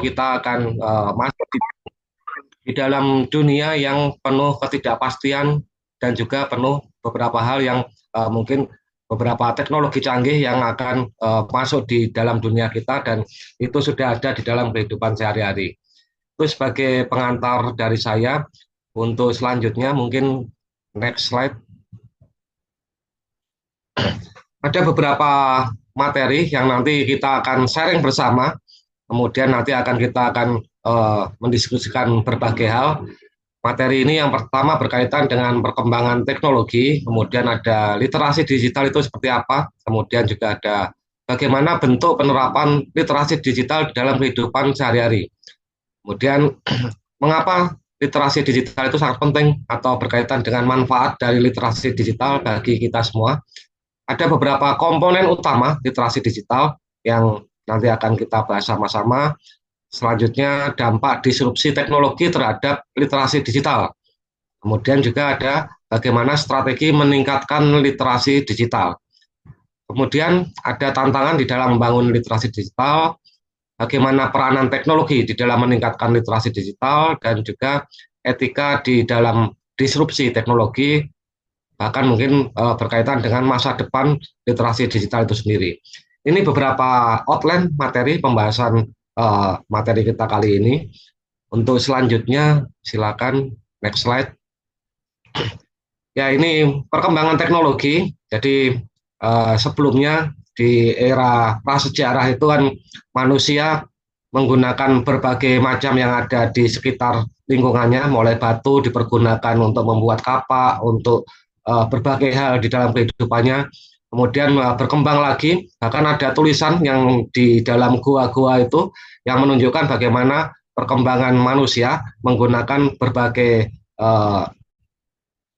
kita akan masuk di dalam dunia yang penuh ketidakpastian dan juga penuh beberapa hal yang mungkin beberapa teknologi canggih yang akan masuk di dalam dunia kita dan itu sudah ada di dalam kehidupan sehari-hari. Itu sebagai pengantar dari saya. Untuk selanjutnya mungkin next slide. Ada beberapa materi yang nanti kita akan sharing bersama. Kemudian nanti kita akan mendiskusikan berbagai hal. Materi ini yang pertama berkaitan dengan perkembangan teknologi, kemudian ada literasi digital itu seperti apa, kemudian juga ada bagaimana bentuk penerapan literasi digital dalam kehidupan sehari-hari. Kemudian mengapa literasi digital itu sangat penting atau berkaitan dengan manfaat dari literasi digital bagi kita semua. Ada beberapa komponen utama literasi digital yang nanti akan kita bahas sama-sama. Selanjutnya dampak disrupsi teknologi terhadap literasi digital. Kemudian juga ada bagaimana strategi meningkatkan literasi digital. Kemudian ada tantangan di dalam membangun literasi digital, bagaimana peranan teknologi di dalam meningkatkan literasi digital, dan juga etika di dalam disrupsi teknologi, bahkan mungkin berkaitan dengan masa depan literasi digital itu sendiri. Ini beberapa outline materi pembahasan materi kita kali ini. Untuk selanjutnya, silakan next slide. Ya, ini perkembangan teknologi. Jadi sebelumnya di era prasejarah itu kan manusia menggunakan berbagai macam yang ada di sekitar lingkungannya, mulai batu dipergunakan untuk membuat kapak, untuk berbagai hal di dalam kehidupannya. Kemudian berkembang lagi, bahkan ada tulisan yang di dalam gua-gua itu yang menunjukkan bagaimana perkembangan manusia menggunakan berbagai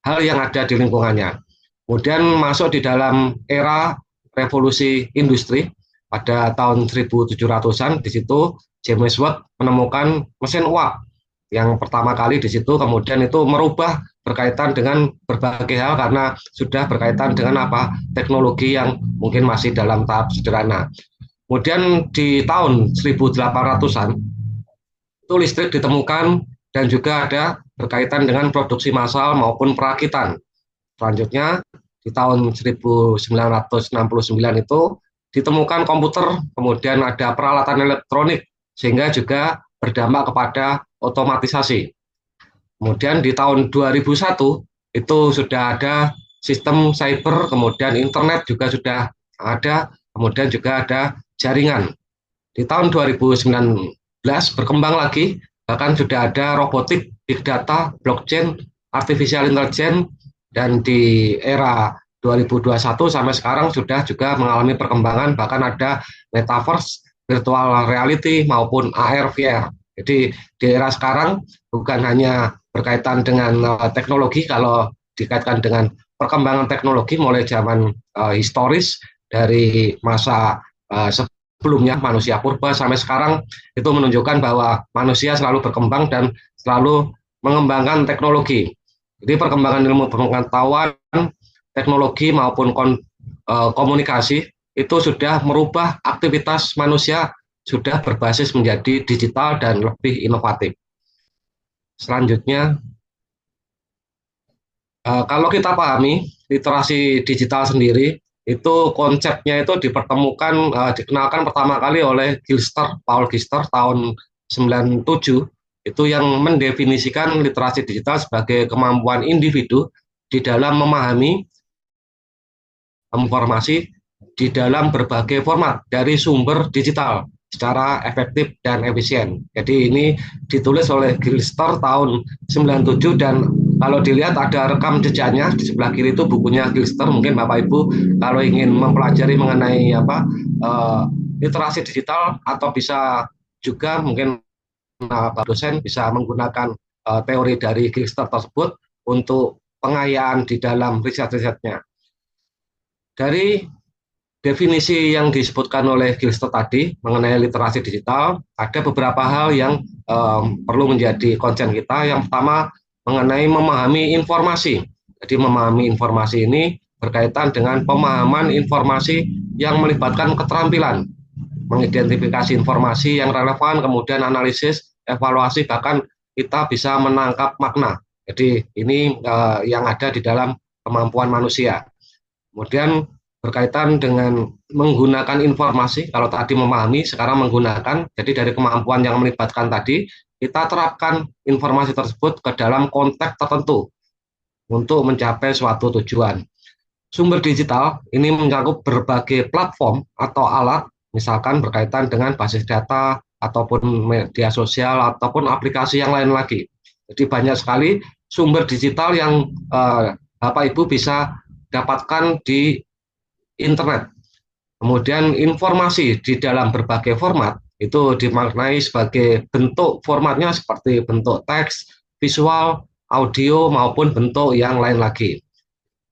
hal yang ada di lingkungannya. Kemudian masuk di dalam era revolusi industri pada tahun 1700-an, di situ James Watt menemukan mesin uap yang pertama kali di situ, kemudian itu merubah berkaitan dengan berbagai hal karena sudah berkaitan dengan teknologi yang mungkin masih dalam tahap sederhana. Kemudian di tahun 1800-an itu listrik ditemukan dan juga ada berkaitan dengan produksi massal maupun perakitan. Selanjutnya di tahun 1969 itu ditemukan komputer, kemudian ada peralatan elektronik sehingga juga berdampak kepada otomatisasi. Kemudian di tahun 2001 itu sudah ada sistem cyber, kemudian internet juga sudah ada, kemudian juga ada jaringan. Di tahun 2019 berkembang lagi, bahkan sudah ada robotik, big data, blockchain, artificial intelligence, dan di era 2021 sampai sekarang sudah juga mengalami perkembangan, bahkan ada metaverse, virtual reality maupun AR VR. Jadi di era sekarang bukan hanya berkaitan dengan teknologi, kalau dikaitkan dengan perkembangan teknologi mulai zaman historis dari masa sebelumnya manusia purba sampai sekarang, itu menunjukkan bahwa manusia selalu berkembang dan selalu mengembangkan teknologi. Jadi perkembangan ilmu pengetahuan, teknologi maupun komunikasi itu sudah merubah aktivitas manusia, sudah berbasis menjadi digital dan lebih inovatif. Selanjutnya, kalau kita pahami literasi digital sendiri, itu konsepnya itu dikenalkan pertama kali oleh Paul Gister tahun 97, itu yang mendefinisikan literasi digital sebagai kemampuan individu di dalam memahami informasi di dalam berbagai format dari sumber digital secara efektif dan efisien. Jadi ini ditulis oleh Gilster tahun 97 dan kalau dilihat ada rekam jejaknya di sebelah kiri itu bukunya Gilster. Mungkin Bapak Ibu kalau ingin mempelajari mengenai literasi digital atau bisa juga mungkin Pak dosen bisa menggunakan teori dari Gilster tersebut untuk pengayaan di dalam riset-risetnya. Dari definisi yang disebutkan oleh Gilster tadi mengenai literasi digital, ada beberapa hal yang perlu menjadi konsen kita. Yang pertama, mengenai memahami informasi. Jadi memahami informasi ini berkaitan dengan pemahaman informasi yang melibatkan keterampilan. mengidentifikasi informasi yang relevan, kemudian analisis, evaluasi, bahkan kita bisa menangkap makna. Jadi ini yang ada di dalam kemampuan manusia. Kemudian berkaitan dengan menggunakan informasi, kalau tadi memahami, sekarang menggunakan, jadi dari kemampuan yang melibatkan tadi, kita terapkan informasi tersebut ke dalam konteks tertentu untuk mencapai suatu tujuan. Sumber digital ini mencakup berbagai platform atau alat, misalkan berkaitan dengan basis data, ataupun media sosial, ataupun aplikasi yang lain lagi. Jadi banyak sekali sumber digital yang Bapak Ibu bisa dapatkan di internet. Kemudian informasi di dalam berbagai format itu dimaknai sebagai bentuk formatnya seperti bentuk teks, visual, audio maupun bentuk yang lain lagi.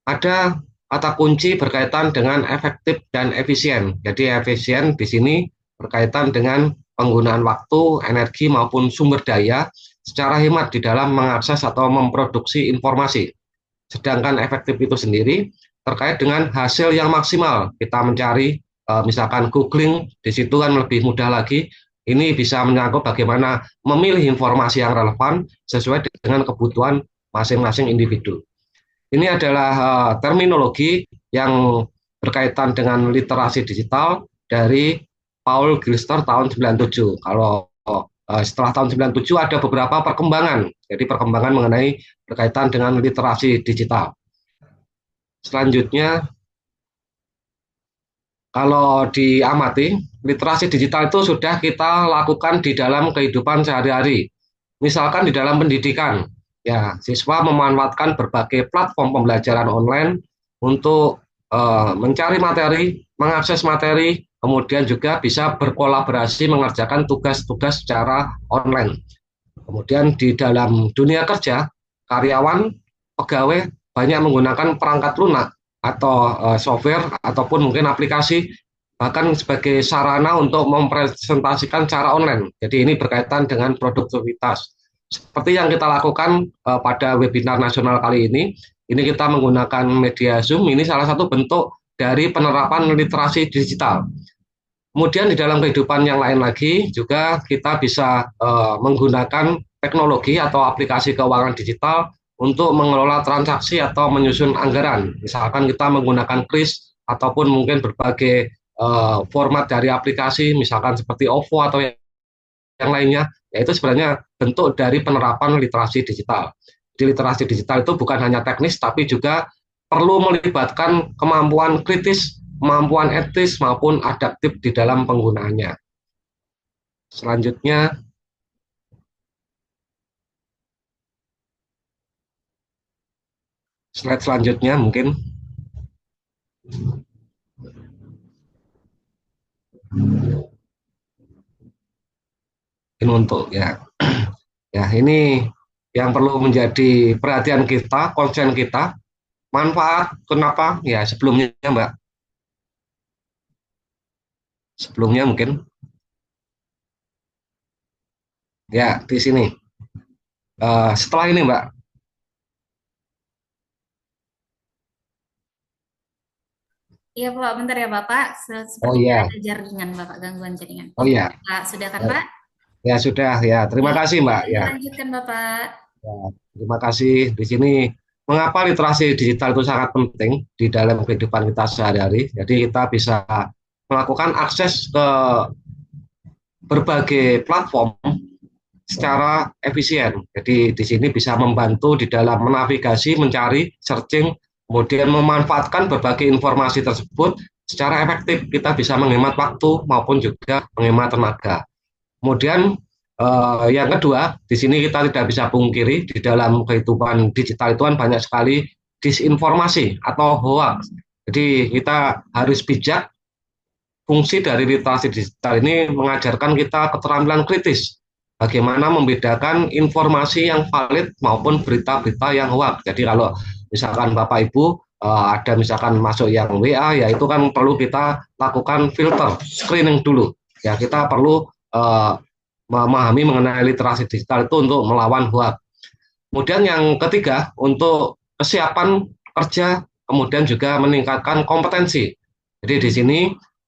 Ada kata kunci berkaitan dengan efektif dan efisien. Jadi efisien di sini berkaitan dengan penggunaan waktu, energi maupun sumber daya secara hemat di dalam mengakses atau memproduksi informasi. Sedangkan efektif itu sendiri terkait dengan hasil yang maksimal. Kita mencari misalkan googling, di situ kan lebih mudah lagi. Ini bisa menyangkut bagaimana memilih informasi yang relevan sesuai dengan kebutuhan masing-masing individu. Ini adalah terminologi yang berkaitan dengan literasi digital dari Paul Gilster tahun 97. Kalau setelah tahun 97 ada beberapa perkembangan. Jadi perkembangan mengenai berkaitan dengan literasi digital. Selanjutnya, kalau diamati, literasi digital itu sudah kita lakukan di dalam kehidupan sehari-hari. Misalkan di dalam pendidikan, ya siswa memanfaatkan berbagai platform pembelajaran online untuk mencari materi, mengakses materi, kemudian juga bisa berkolaborasi mengerjakan tugas-tugas secara online. Kemudian di dalam dunia kerja, karyawan, pegawai banyak menggunakan perangkat lunak atau software ataupun mungkin aplikasi bahkan sebagai sarana untuk mempresentasikan secara online. Jadi ini berkaitan dengan produktivitas. Seperti yang kita lakukan pada webinar nasional kali ini kita menggunakan media Zoom, ini salah satu bentuk dari penerapan literasi digital. Kemudian di dalam kehidupan yang lain lagi juga kita bisa menggunakan teknologi atau aplikasi keuangan digital untuk mengelola transaksi atau menyusun anggaran. Misalkan kita menggunakan kris ataupun mungkin berbagai format dari aplikasi, misalkan seperti OVO atau yang lainnya, yaitu sebenarnya bentuk dari penerapan literasi digital. Di literasi digital itu bukan hanya teknis, tapi juga perlu melibatkan kemampuan kritis, kemampuan etis maupun adaptif di dalam penggunaannya. Selanjutnya, slide selanjutnya mungkin ini untuk ya ini yang perlu menjadi perhatian kita, konsen kita. Manfaat kenapa? Ya sebelumnya Mbak, sebelumnya mungkin ya di sini. Setelah ini Mbak. Iya Pak, bentar ya Bapak. Oh Sepertinya iya, ada jaringan Bapak, gangguan jaringan. oh Oke, iya, Pak, sudah kan Pak? ya sudah ya. Terima Ya, kasih Mbak. boleh Ya. dilanjutkan Bapak. Ya, terima kasih. Di sini mengapa literasi digital itu sangat penting di dalam kehidupan kita sehari-hari. Jadi kita bisa melakukan akses ke berbagai platform secara efisien. Jadi di sini bisa membantu di dalam menavigasi, mencari, searching, kemudian memanfaatkan berbagai informasi tersebut secara efektif. Kita bisa menghemat waktu maupun juga menghemat tenaga. Kemudian yang kedua, di sini kita tidak bisa pungkiri di dalam kehidupan digital itu kan banyak sekali disinformasi atau hoax. Jadi kita harus bijak. Fungsi dari literasi digital ini mengajarkan kita keterampilan kritis. Bagaimana membedakan informasi yang valid maupun berita-berita yang hoax. Jadi kalau misalkan Bapak Ibu ada misalkan masuk yang WA, ya itu kan perlu kita lakukan filter, screening dulu. Ya kita perlu memahami mengenai literasi digital itu untuk melawan hoax. Kemudian yang ketiga, untuk kesiapan kerja, kemudian juga meningkatkan kompetensi. Jadi di sini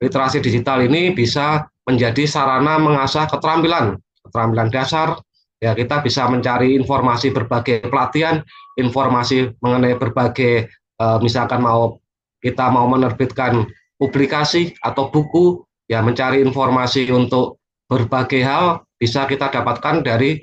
literasi digital ini bisa menjadi sarana mengasah keterampilan, keterampilan dasar. Ya, kita bisa mencari informasi berbagai pelatihan, informasi mengenai berbagai misalkan kita mau menerbitkan publikasi atau buku, ya mencari informasi untuk berbagai hal bisa kita dapatkan dari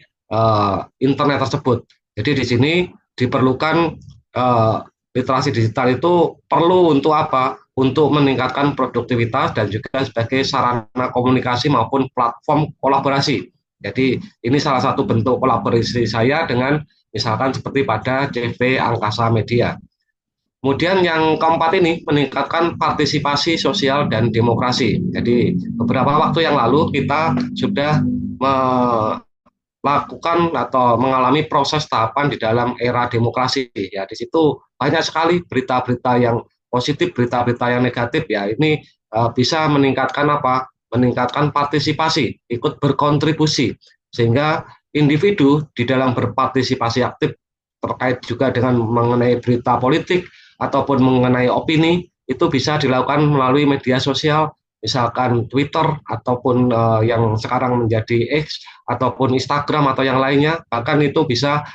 internet tersebut. Jadi di sini diperlukan uh, literasi digital itu perlu untuk apa? Untuk meningkatkan produktivitas dan juga sebagai sarana komunikasi maupun platform kolaborasi. Jadi ini salah satu bentuk kolaborasi saya dengan misalkan seperti pada CV Angkasa Media. Kemudian yang keempat ini meningkatkan partisipasi sosial dan demokrasi. Jadi beberapa waktu yang lalu kita sudah melakukan atau mengalami proses tahapan di dalam era demokrasi. Ya, di situ banyak sekali berita-berita yang positif, berita-berita yang negatif. Ya, ini bisa meningkatkan apa? Meningkatkan partisipasi, ikut berkontribusi, sehingga individu di dalam berpartisipasi aktif terkait juga dengan mengenai berita politik ataupun mengenai opini itu bisa dilakukan melalui media sosial, misalkan Twitter ataupun yang sekarang menjadi X ataupun Instagram atau yang lainnya, bahkan itu bisa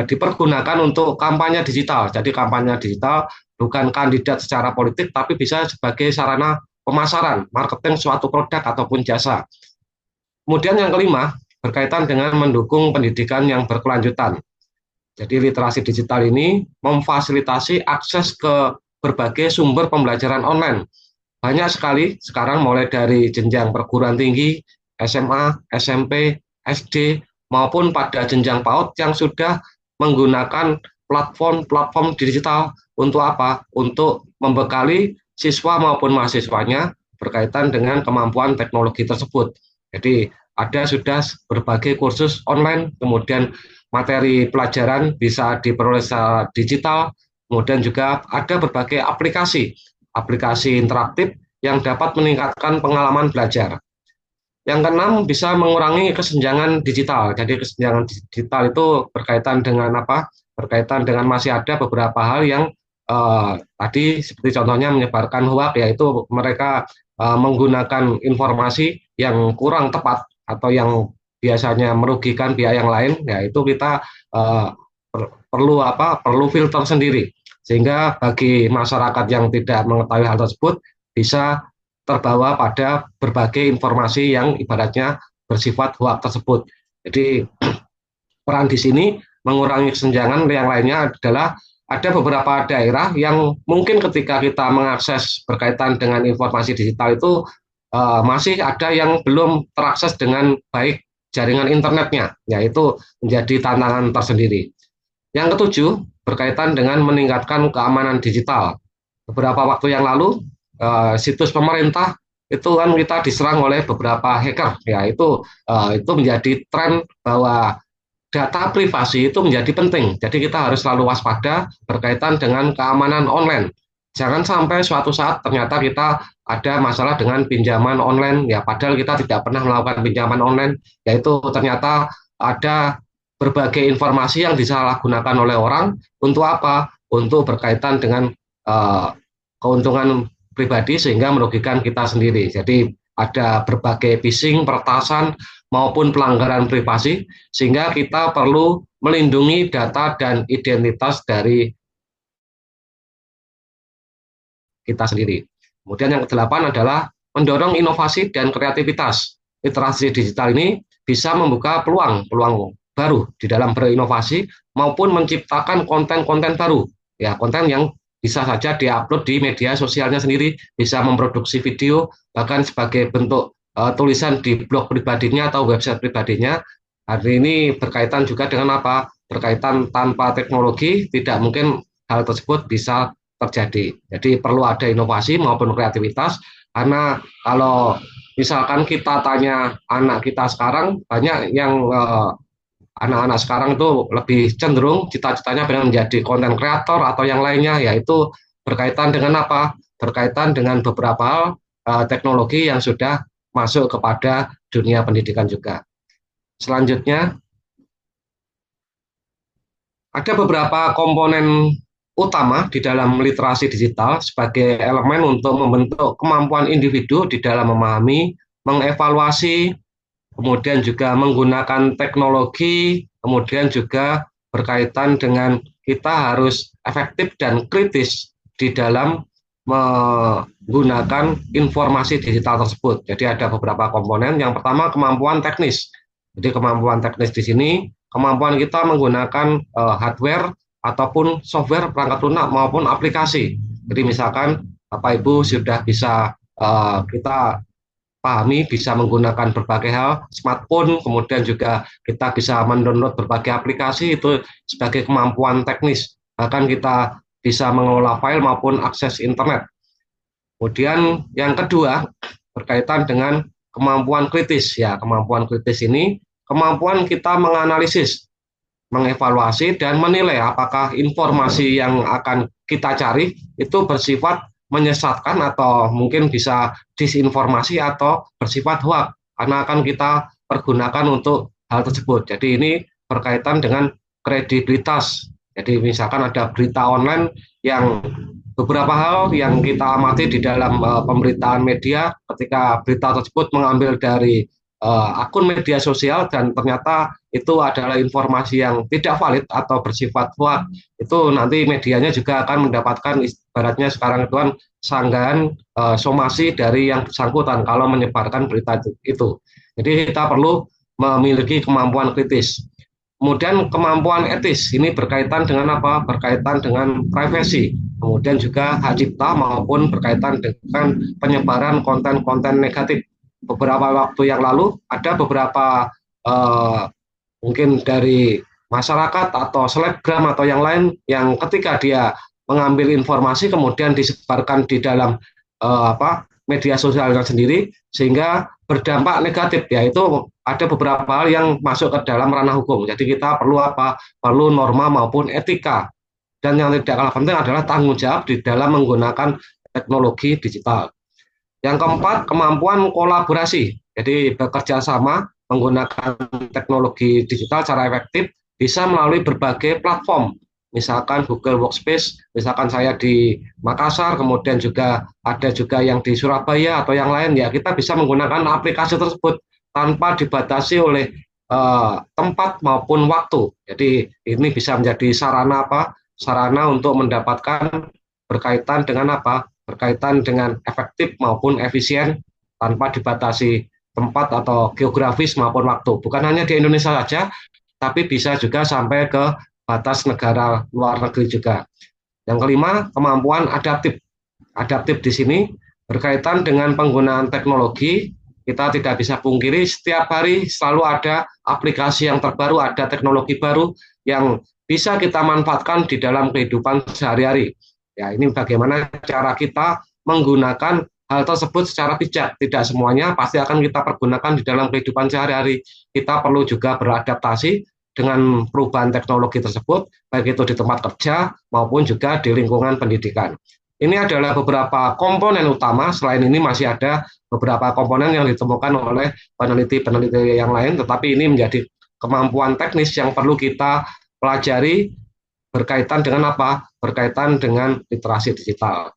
dipergunakan untuk kampanye digital. Jadi kampanye digital bukan kandidat secara politik, tapi bisa sebagai sarana pemasaran, marketing suatu produk ataupun jasa. Kemudian yang kelima, berkaitan dengan mendukung pendidikan yang berkelanjutan. Jadi literasi digital ini memfasilitasi akses ke berbagai sumber pembelajaran online. Banyak sekali sekarang mulai dari jenjang perguruan tinggi, SMA, SMP, SD, maupun pada jenjang PAUD yang sudah menggunakan platform-platform digital untuk apa? Untuk membekali siswa maupun mahasiswanya berkaitan dengan kemampuan teknologi tersebut. Jadi ada sudah berbagai kursus online, kemudian materi pelajaran bisa diperoleh secara digital, kemudian juga ada berbagai aplikasi interaktif yang dapat meningkatkan pengalaman belajar. Yang keenam, bisa mengurangi kesenjangan digital. Jadi kesenjangan digital itu berkaitan dengan apa? Berkaitan dengan masih ada beberapa hal yang tadi seperti contohnya menyebarkan hoax, yaitu mereka menggunakan informasi yang kurang tepat atau yang biasanya merugikan pihak yang lain, yaitu kita perlu filter sendiri, sehingga bagi masyarakat yang tidak mengetahui hal tersebut bisa terbawa pada berbagai informasi yang ibaratnya bersifat hoax tersebut. Jadi peran di sini mengurangi kesenjangan. Yang lainnya adalah ada beberapa daerah yang mungkin ketika kita mengakses berkaitan dengan informasi digital itu masih ada yang belum terakses dengan baik jaringan internetnya, yaitu menjadi tantangan tersendiri. Yang ketujuh, berkaitan dengan meningkatkan keamanan digital. Beberapa waktu yang lalu, situs pemerintah itu kan kita diserang oleh beberapa hacker, ya itu menjadi tren bahwa data privasi itu menjadi penting. Jadi kita harus selalu waspada berkaitan dengan keamanan online. Jangan sampai suatu saat ternyata kita ada masalah dengan pinjaman online, ya padahal kita tidak pernah melakukan pinjaman online, yaitu ternyata ada berbagai informasi yang disalahgunakan oleh orang untuk apa? Untuk berkaitan dengan keuntungan pribadi sehingga merugikan kita sendiri. Jadi ada berbagai phishing, peretasan maupun pelanggaran privasi, sehingga kita perlu melindungi data dan identitas dari kita sendiri. Kemudian yang kedelapan adalah mendorong inovasi dan kreativitas. Literasi digital ini bisa membuka peluang baru di dalam berinovasi maupun menciptakan konten-konten baru. Ya, konten yang bisa saja diupload di media sosialnya sendiri, bisa memproduksi video, bahkan sebagai bentuk tulisan di blog pribadinya atau website pribadinya. Hari ini berkaitan juga dengan apa? Berkaitan tanpa teknologi, tidak mungkin hal tersebut bisa terjadi. Jadi perlu ada inovasi maupun kreativitas, karena kalau misalkan kita tanya anak kita sekarang, banyak yang anak-anak sekarang itu lebih cenderung cita-citanya pengen menjadi konten kreator atau yang lainnya, yaitu berkaitan dengan apa? Berkaitan dengan beberapa hal teknologi yang sudah masuk kepada dunia pendidikan juga. Selanjutnya, ada beberapa komponen utama di dalam literasi digital sebagai elemen untuk membentuk kemampuan individu di dalam memahami, mengevaluasi, kemudian juga menggunakan teknologi, kemudian juga berkaitan dengan kita harus efektif dan kritis di dalam menggunakan informasi digital tersebut. Jadi ada beberapa komponen. Yang pertama kemampuan teknis. Jadi kemampuan teknis di sini kemampuan kita menggunakan hardware ataupun software perangkat lunak maupun aplikasi. Jadi misalkan Bapak Ibu sudah bisa kita pahami bisa menggunakan berbagai hal, smartphone, kemudian juga kita bisa mendownload berbagai aplikasi itu sebagai kemampuan teknis. Bahkan kita bisa mengelola file maupun akses internet. Kemudian yang kedua berkaitan dengan kemampuan kritis. Ya, kemampuan kritis ini kemampuan kita menganalisis, mengevaluasi dan menilai apakah informasi yang akan kita cari itu bersifat menyesatkan atau mungkin bisa disinformasi atau bersifat hoax karena akan kita pergunakan untuk hal tersebut. Jadi ini berkaitan dengan kredibilitas. Jadi misalkan ada berita online yang beberapa hal yang kita amati di dalam pemberitaan media ketika berita tersebut mengambil dari akun media sosial dan ternyata itu adalah informasi yang tidak valid atau bersifat hoax, itu nanti medianya juga akan mendapatkan ibaratnya sekarang itu kan sanggahan somasi dari yang bersangkutan kalau menyebarkan berita itu. Jadi kita perlu memiliki kemampuan kritis. Kemudian kemampuan etis ini berkaitan dengan apa? Berkaitan dengan privasi. Kemudian juga hak cipta maupun berkaitan dengan penyebaran konten-konten negatif. Beberapa waktu yang lalu ada beberapa mungkin dari masyarakat atau selebgram atau yang lain yang ketika dia mengambil informasi kemudian disebarkan di dalam media sosialnya sendiri sehingga berdampak negatif, yaitu ada beberapa hal yang masuk ke dalam ranah hukum. Jadi kita perlu apa? Perlu norma maupun etika. Dan yang tidak kalah penting adalah tanggung jawab di dalam menggunakan teknologi digital. Yang keempat, kemampuan kolaborasi. Jadi bekerja sama menggunakan teknologi digital secara efektif bisa melalui berbagai platform. Misalkan Google Workspace, misalkan saya di Makassar, kemudian juga ada juga yang di Surabaya atau yang lain, ya kita bisa menggunakan aplikasi tersebut tanpa dibatasi oleh tempat maupun waktu. Jadi ini bisa menjadi sarana apa? Sarana untuk mendapatkan berkaitan dengan apa? Berkaitan dengan efektif maupun efisien tanpa dibatasi tempat atau geografis maupun waktu. Bukan hanya di Indonesia saja, tapi bisa juga sampai ke batas negara luar negeri juga. Yang kelima, kemampuan adaptif. Adaptif di sini berkaitan dengan penggunaan teknologi. Kita tidak bisa pungkiri setiap hari selalu ada aplikasi yang terbaru, ada teknologi baru yang bisa kita manfaatkan di dalam kehidupan sehari-hari. Ya, ini bagaimana cara kita menggunakan hal tersebut secara bijak. Tidak semuanya pasti akan kita pergunakan di dalam kehidupan sehari-hari. Kita perlu juga beradaptasi dengan perubahan teknologi tersebut, baik itu di tempat kerja maupun juga di lingkungan pendidikan. Ini adalah beberapa komponen utama. Selain ini masih ada beberapa komponen yang ditemukan oleh peneliti-peneliti yang lain, tetapi ini menjadi kemampuan teknis yang perlu kita pelajari berkaitan dengan apa? Berkaitan dengan literasi digital.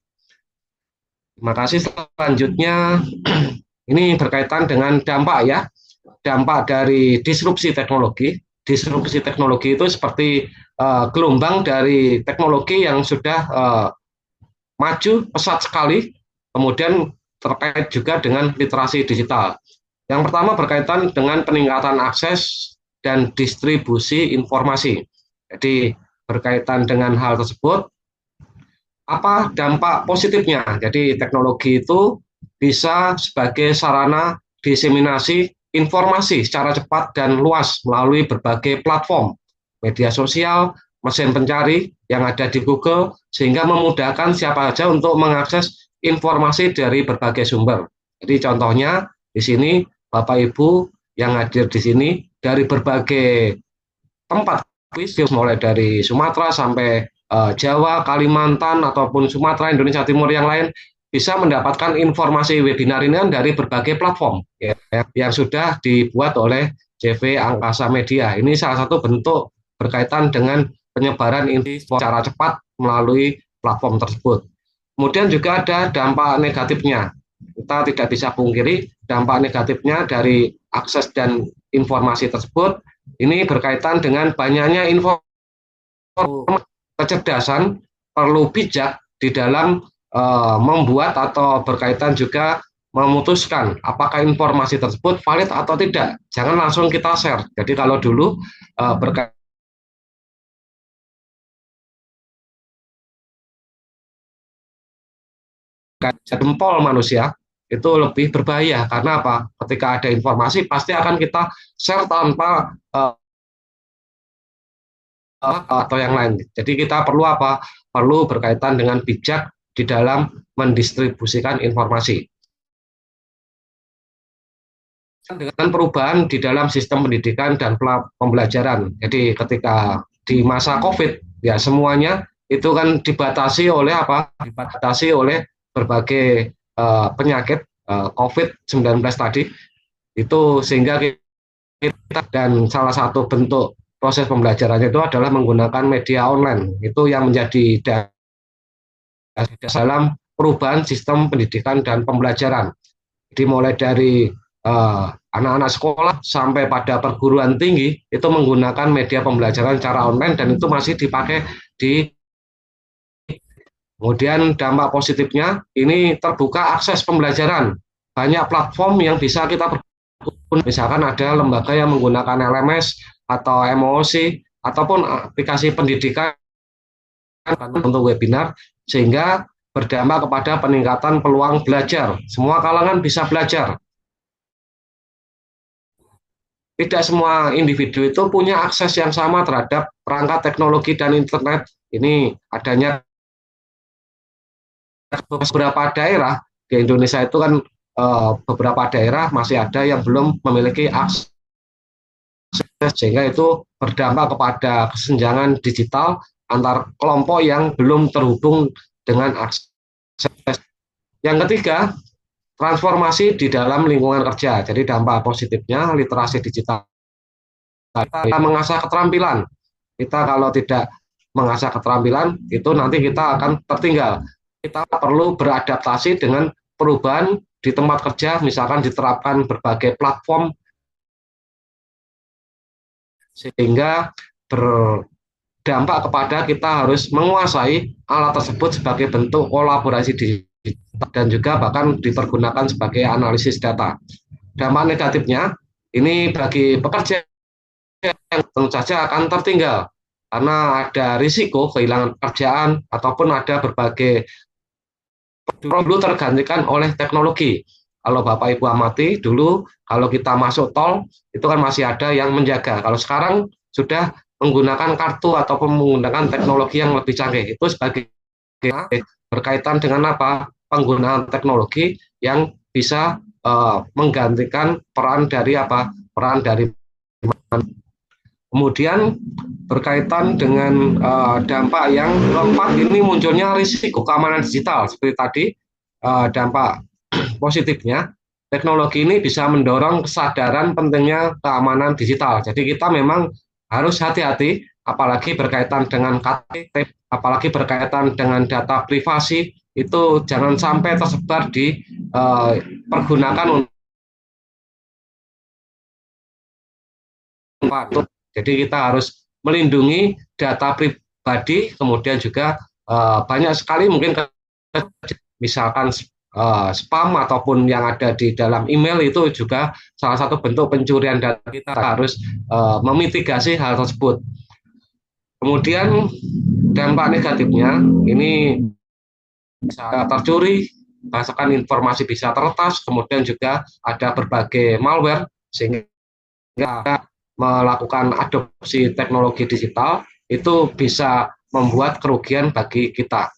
Terima kasih. Selanjutnya, ini berkaitan dengan dampak ya. Dampak dari disrupsi teknologi. Disrupsi teknologi itu seperti gelombang dari teknologi yang sudah maju pesat sekali, kemudian terkait juga dengan literasi digital. Yang pertama berkaitan dengan peningkatan akses dan distribusi informasi. Jadi berkaitan dengan hal tersebut, apa dampak positifnya? Jadi teknologi itu bisa sebagai sarana diseminasi informasi secara cepat dan luas melalui berbagai platform, media sosial, mesin pencari yang ada di Google, sehingga memudahkan siapa saja untuk mengakses informasi dari berbagai sumber. Jadi contohnya di sini Bapak Ibu yang hadir di sini dari berbagai tempat, mulai dari Sumatera sampai Jawa, Kalimantan, ataupun Sumatera, Indonesia Timur yang lain, bisa mendapatkan informasi webinar ini kan dari berbagai platform ya, yang sudah dibuat oleh CV Angkasa Media. Ini salah satu bentuk berkaitan dengan penyebaran info secara cepat melalui platform tersebut. Kemudian juga ada dampak negatifnya. Kita tidak bisa pungkiri dampak negatifnya dari akses dan informasi tersebut. Ini berkaitan dengan banyaknya informasi, kecerdasan, perlu bijak di dalam membuat atau berkaitan juga memutuskan apakah informasi tersebut valid atau tidak. Jangan langsung kita share. Jadi kalau dulu berkaitan jempol manusia itu lebih berbahaya karena apa? Ketika ada informasi pasti akan kita share tanpa atau yang lain. Jadi kita perlu apa? Perlu berkaitan dengan bijak di dalam mendistribusikan informasi. Dengan perubahan di dalam sistem pendidikan dan pembelajaran. Jadi ketika di masa COVID ya semuanya itu kan dibatasi oleh apa? Dibatasi oleh berbagai penyakit COVID-19 tadi itu sehingga kita dan salah satu bentuk proses pembelajarannya itu adalah menggunakan media online. Itu yang menjadi dalam perubahan sistem pendidikan dan pembelajaran. Jadi mulai dari anak-anak sekolah sampai pada perguruan tinggi itu menggunakan media pembelajaran secara online dan itu masih dipakai di. Kemudian dampak positifnya ini terbuka akses pembelajaran. Banyak platform yang bisa kita pergunakan. Misalkan ada lembaga yang menggunakan LMS atau MOOC ataupun aplikasi pendidikan untuk webinar sehingga berdampak kepada peningkatan peluang belajar. Semua kalangan bisa belajar. Tidak semua individu itu punya akses yang sama terhadap perangkat teknologi dan internet. Ini adanya beberapa daerah di Indonesia itu kan beberapa daerah masih ada yang belum memiliki akses sehingga itu berdampak kepada kesenjangan digital antar kelompok yang belum terhubung dengan akses. Yang ketiga, transformasi di dalam lingkungan kerja. Jadi dampak positifnya literasi digital. Kita mengasah keterampilan. Kita kalau tidak mengasah keterampilan itu nanti kita akan tertinggal. Kita perlu beradaptasi dengan perubahan di tempat kerja, misalkan diterapkan berbagai platform sehingga berdampak kepada kita harus menguasai alat tersebut sebagai bentuk kolaborasi digital dan juga bahkan dipergunakan sebagai analisis data. Dampak negatifnya ini bagi pekerja yang tentu saja akan tertinggal karena ada risiko kehilangan pekerjaan ataupun ada berbagai perlu tergantikan oleh teknologi. Kalau Bapak Ibu amati dulu, kalau kita masuk tol, itu kan masih ada yang menjaga. Kalau sekarang sudah menggunakan kartu ataupun menggunakan teknologi yang lebih canggih. Itu sebagai berkaitan dengan apa? Penggunaan teknologi yang bisa menggantikan peran dari apa? Peran dari. Kemudian berkaitan dengan dampak yang keempat ini munculnya risiko keamanan digital seperti tadi dampak positifnya teknologi ini bisa mendorong kesadaran pentingnya keamanan digital. Jadi kita memang harus hati-hati apalagi berkaitan dengan KTP, apalagi berkaitan dengan data privasi itu jangan sampai tersebar di pergunakan untuk. Jadi kita harus melindungi data pribadi, kemudian juga banyak sekali mungkin misalkan spam ataupun yang ada di dalam email itu juga salah satu bentuk pencurian data. Kita harus memitigasi hal tersebut. Kemudian dampak negatifnya ini bisa tercuri, berdasarkan informasi bisa teretas, kemudian juga ada berbagai malware sehingga melakukan adopsi teknologi digital itu bisa membuat kerugian bagi kita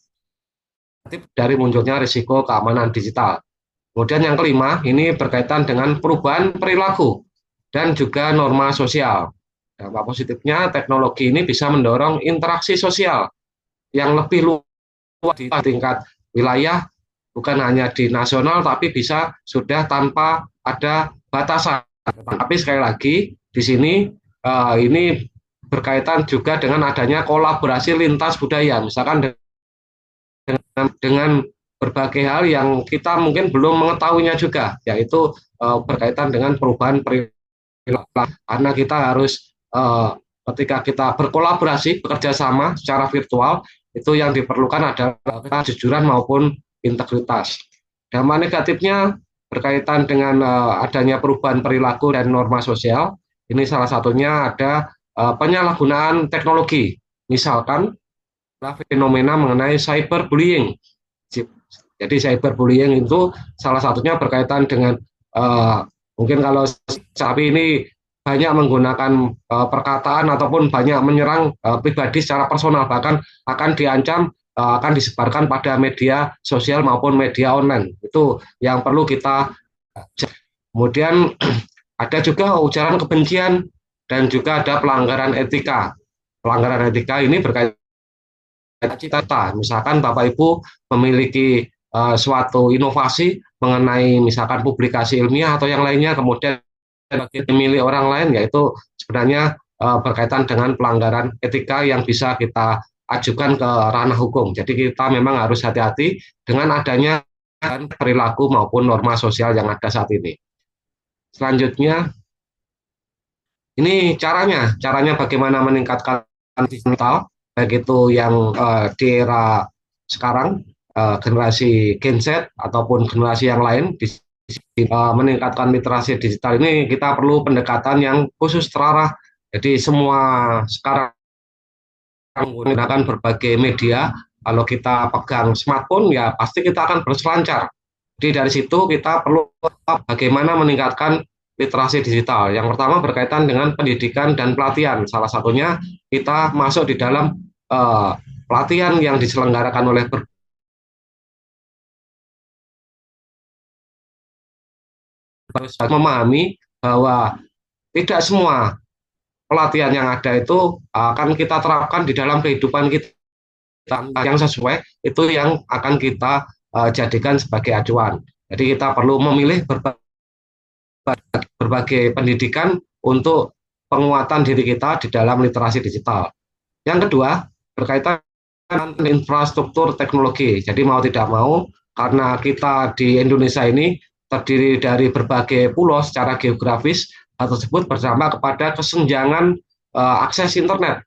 dari munculnya risiko keamanan digital. Kemudian yang kelima, ini berkaitan dengan perubahan perilaku dan juga norma sosial. Dampak positifnya, teknologi ini bisa mendorong interaksi sosial yang lebih luas di tingkat wilayah, bukan hanya di nasional, tapi bisa sudah tanpa ada batasan. Tapi sekali lagi, di sini ini berkaitan juga dengan adanya kolaborasi lintas budaya, misalkan dengan berbagai hal yang kita mungkin belum mengetahuinya juga, yaitu berkaitan dengan perubahan perilaku. Karena kita harus ketika kita berkolaborasi, bekerja sama secara virtual, itu yang diperlukan adalah kejujuran maupun integritas. Dampak negatifnya berkaitan dengan adanya perubahan perilaku dan norma sosial. Ini salah satunya ada penyalahgunaan teknologi. Misalkan fenomena mengenai cyberbullying. Jadi cyberbullying itu salah satunya berkaitan dengan mungkin kalau sapi ini banyak menggunakan perkataan ataupun banyak menyerang pribadi secara personal, bahkan akan diancam akan disebarkan pada media sosial maupun media online. Itu yang perlu kita. Kemudian ada juga ujaran kebencian dan juga ada pelanggaran etika. Pelanggaran etika ini berkaitan cita-cita. Misalkan Bapak Ibu memiliki suatu inovasi mengenai misalkan publikasi ilmiah atau yang lainnya, kemudian dimiliki orang lain, yaitu sebenarnya berkaitan dengan pelanggaran etika yang bisa kita ajukan ke ranah hukum. Jadi kita memang harus hati-hati dengan adanya perilaku maupun norma sosial yang ada saat ini. Selanjutnya, ini caranya bagaimana meningkatkan digital, baik itu yang di era sekarang, generasi Gen Z ataupun generasi yang lain, meningkatkan literasi digital ini kita perlu pendekatan yang khusus terarah. Jadi semua sekarang menggunakan berbagai media. Kalau kita pegang smartphone, ya pasti kita akan berselancar. Jadi dari situ kita perlu bagaimana meningkatkan literasi digital. Yang pertama berkaitan dengan pendidikan dan pelatihan. Salah satunya kita masuk di dalam pelatihan yang diselenggarakan oleh memahami bahwa tidak semua pelatihan yang ada itu akan kita terapkan di dalam kehidupan kita. Yang sesuai itu yang akan kita jadikan sebagai acuan. Jadi kita perlu memilih berbagai pendidikan untuk penguatan diri kita di dalam literasi digital. Yang kedua, berkaitan dengan infrastruktur teknologi. Jadi mau tidak mau, karena kita di Indonesia ini terdiri dari berbagai pulau secara geografis, hal tersebut berdampak kepada kesenjangan akses internet.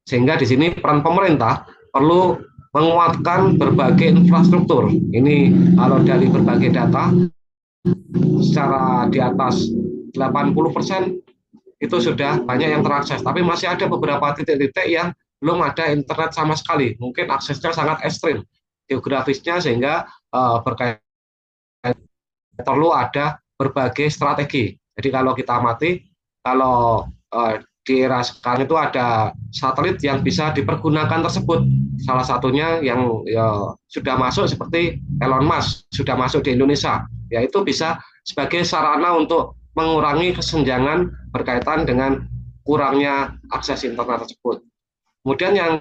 Sehingga di sini peran pemerintah perlu menguatkan berbagai infrastruktur. Ini kalau dari berbagai data, secara di atas 80% itu sudah banyak yang terakses, tapi masih ada beberapa titik-titik yang belum ada internet sama sekali. Mungkin aksesnya sangat ekstrim geografisnya, sehingga berkaitan perlu ada berbagai strategi. Jadi kalau kita amati, kalau di era sekarang itu ada satelit yang bisa dipergunakan tersebut. Salah satunya yang sudah masuk seperti Elon Musk, sudah masuk di Indonesia, yaitu bisa sebagai sarana untuk mengurangi kesenjangan berkaitan dengan kurangnya akses internet tersebut. Kemudian yang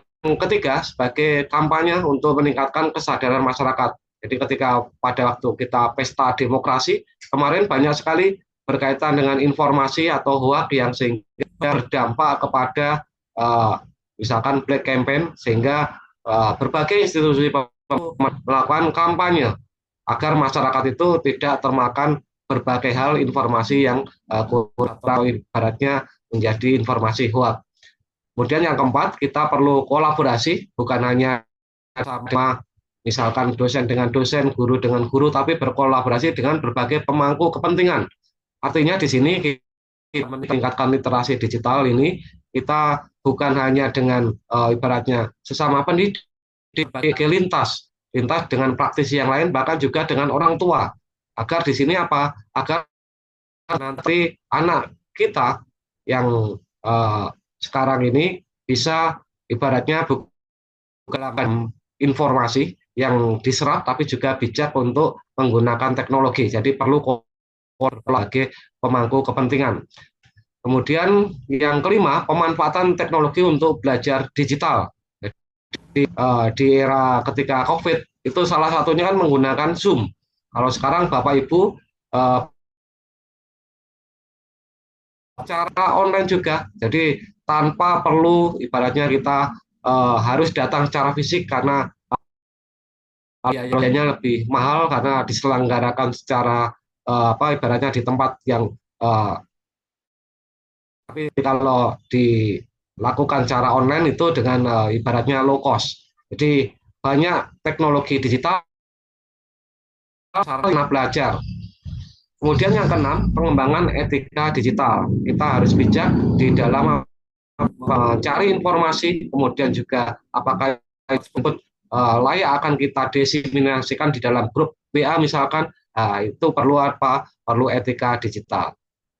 ketiga, sebagai kampanye untuk meningkatkan kesadaran masyarakat. Jadi ketika pada waktu kita pesta demokrasi, kemarin banyak sekali berkaitan dengan informasi atau hoax yang sehingga berdampak kepada misalkan black campaign, sehingga berbagai institusi melakukan kampanye agar masyarakat itu tidak termakan berbagai hal informasi yang ibaratnya menjadi informasi hoax. Kemudian yang keempat, kita perlu kolaborasi, bukan hanya sama misalkan dosen dengan dosen, guru dengan guru, tapi berkolaborasi dengan berbagai pemangku kepentingan. Artinya di sini kita meningkatkan literasi digital ini, kita bukan hanya dengan ibaratnya sesama pendidik, lintas dengan praktisi yang lain, bahkan juga dengan orang tua. Agar di sini apa? Agar nanti anak kita yang sekarang ini bisa ibaratnya bukan informasi yang diserap, tapi juga bijak untuk menggunakan teknologi. Jadi perlu sebagai pemangku kepentingan. Kemudian yang kelima, pemanfaatan teknologi untuk belajar digital. Jadi, di era ketika COVID itu salah satunya kan menggunakan Zoom. Kalau sekarang Bapak Ibu cara online juga, jadi tanpa perlu ibaratnya kita harus datang secara fisik, karena biayanya lebih mahal karena diselenggarakan secara ibaratnya di tempat yang tapi kalau dilakukan secara online itu dengan ibaratnya low cost. Jadi banyak teknologi digital sarana belajar. Kemudian yang keenam, pengembangan etika digital. Kita harus bijak di dalam mencari informasi, kemudian juga apakah tersebut layak akan kita diseminasikan di dalam grup WA misalkan, itu perlu apa? Perlu etika digital.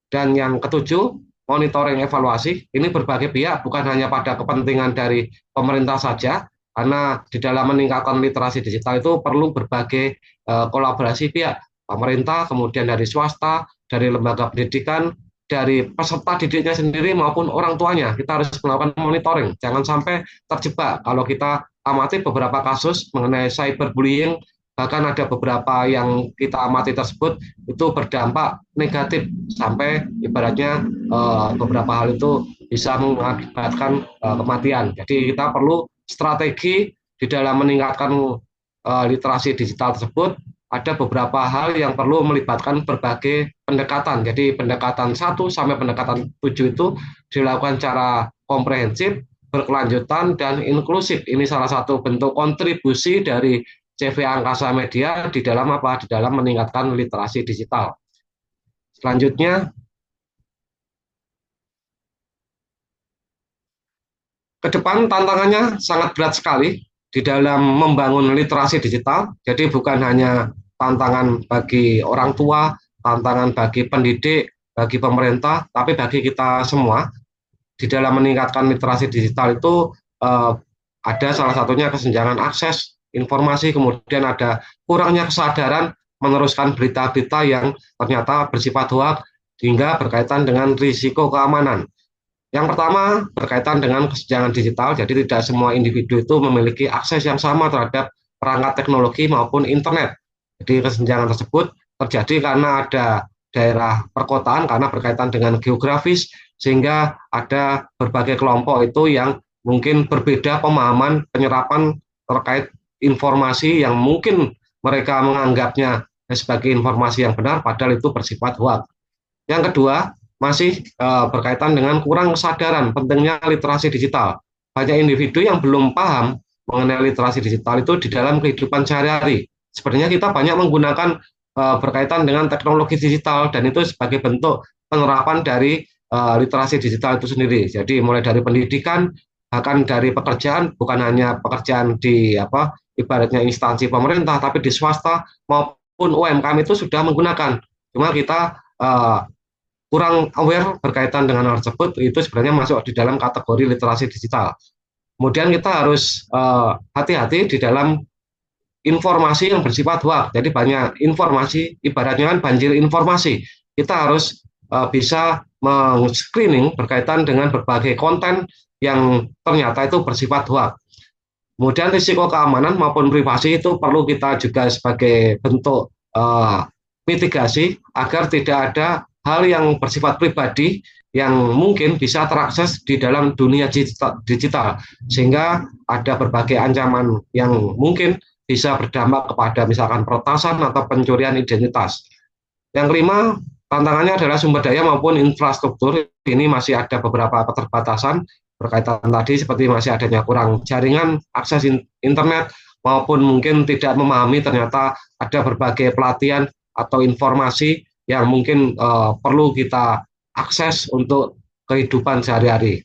Dan yang ketujuh, monitoring evaluasi. Ini berbagai pihak, bukan hanya pada kepentingan dari pemerintah saja, karena di dalam meningkatkan literasi digital itu perlu berbagai kolaborasi pihak, pemerintah, kemudian dari swasta, dari lembaga pendidikan, dari peserta didiknya sendiri maupun orang tuanya. Kita harus melakukan monitoring. Jangan sampai terjebak kalau kita amati beberapa kasus mengenai cyberbullying, bahkan ada beberapa yang kita amati tersebut itu berdampak negatif sampai ibaratnya beberapa hal itu bisa mengakibatkan kematian. Jadi kita perlu strategi di dalam meningkatkan literasi digital tersebut. Ada beberapa hal yang perlu melibatkan berbagai pendekatan. Jadi pendekatan 1 sampai pendekatan 7 itu dilakukan secara komprehensif, berkelanjutan, dan inklusif. Ini salah satu bentuk kontribusi dari CV Angkasa Media di dalam apa? Di dalam meningkatkan literasi digital. Selanjutnya, ke depan tantangannya sangat berat sekali di dalam membangun literasi digital. Jadi bukan hanya tantangan bagi orang tua, tantangan bagi pendidik, bagi pemerintah, tapi bagi kita semua di dalam meningkatkan literasi digital itu ada salah satunya kesenjangan akses informasi, kemudian ada kurangnya kesadaran meneruskan berita-berita yang ternyata bersifat hoax hingga berkaitan dengan risiko keamanan. Yang pertama berkaitan dengan kesenjangan digital, jadi tidak semua individu itu memiliki akses yang sama terhadap perangkat teknologi maupun internet. Jadi kesenjangan tersebut terjadi karena ada daerah perkotaan karena berkaitan dengan geografis, sehingga ada berbagai kelompok itu yang mungkin berbeda pemahaman penyerapan terkait informasi yang mungkin mereka menganggapnya sebagai informasi yang benar, padahal itu bersifat hoax. Yang kedua, masih berkaitan dengan kurang kesadaran pentingnya literasi digital. Banyak individu yang belum paham mengenai literasi digital itu di dalam kehidupan sehari-hari. Sebenarnya kita banyak menggunakan berkaitan dengan teknologi digital dan itu sebagai bentuk penerapan dari literasi digital itu sendiri. Jadi mulai dari pendidikan, bahkan dari pekerjaan, bukan hanya pekerjaan di ibaratnya instansi pemerintah, tapi di swasta maupun UMKM itu sudah menggunakan. Cuma kita kurang aware berkaitan dengan hal tersebut, itu sebenarnya masuk di dalam kategori literasi digital. Kemudian kita harus hati-hati di dalam informasi yang bersifat hoax. Jadi banyak informasi, ibaratnya kan banjir informasi. Kita harus bisa meng-screening berkaitan dengan berbagai konten yang ternyata itu bersifat hoax. Kemudian risiko keamanan maupun privasi itu perlu kita juga sebagai bentuk mitigasi agar tidak ada hal yang bersifat pribadi yang mungkin bisa terakses di dalam dunia digital, sehingga ada berbagai ancaman yang mungkin bisa berdampak kepada misalkan peretasan atau pencurian identitas. Yang kelima, tantangannya adalah sumber daya maupun infrastruktur. Ini masih ada beberapa keterbatasan berkaitan tadi seperti masih adanya kurang jaringan, akses internet, maupun mungkin tidak memahami ternyata ada berbagai pelatihan atau informasi yang mungkin perlu kita akses untuk kehidupan sehari-hari.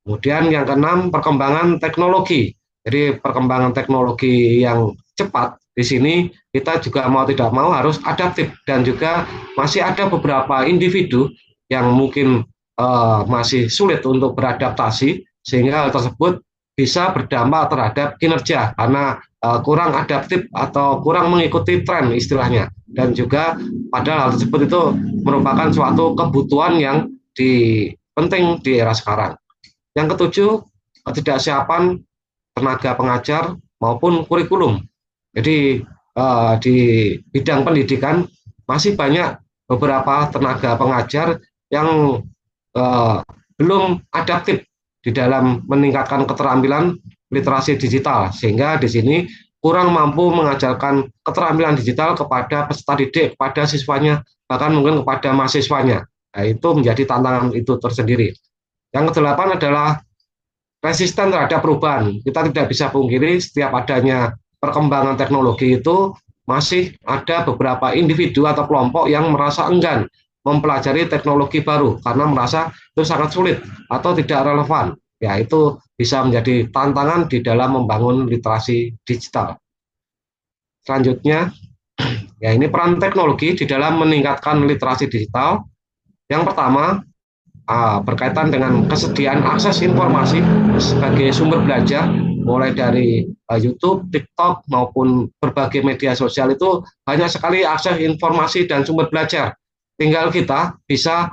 Kemudian yang keenam, perkembangan teknologi. Jadi perkembangan teknologi yang cepat di sini kita juga mau tidak mau harus adaptif, dan juga masih ada beberapa individu yang mungkin masih sulit untuk beradaptasi, sehingga hal tersebut bisa berdampak terhadap kinerja karena kurang adaptif atau kurang mengikuti tren istilahnya. Dan juga padahal hal tersebut itu merupakan suatu kebutuhan yang penting di era sekarang. Yang ketujuh, ketidaksiapan tenaga pengajar maupun kurikulum. Jadi di bidang pendidikan masih banyak beberapa tenaga pengajar yang belum adaptif di dalam meningkatkan keterampilan literasi digital, sehingga di sini kurang mampu mengajarkan keterampilan digital kepada peserta didik, kepada siswanya, bahkan mungkin kepada mahasiswanya. Nah, itu menjadi tantangan itu tersendiri. Yang kedelapan adalah resisten terhadap perubahan. Kita tidak bisa pungkiri setiap adanya perkembangan teknologi itu masih ada beberapa individu atau kelompok yang merasa enggan mempelajari teknologi baru karena merasa itu sangat sulit atau tidak relevan. Ya, itu bisa menjadi tantangan di dalam membangun literasi digital. Selanjutnya, ya ini peran teknologi di dalam meningkatkan literasi digital. Yang pertama, berkaitan dengan kesediaan akses informasi sebagai sumber belajar, mulai dari YouTube, TikTok, maupun berbagai media sosial itu banyak sekali akses informasi dan sumber belajar. Tinggal kita bisa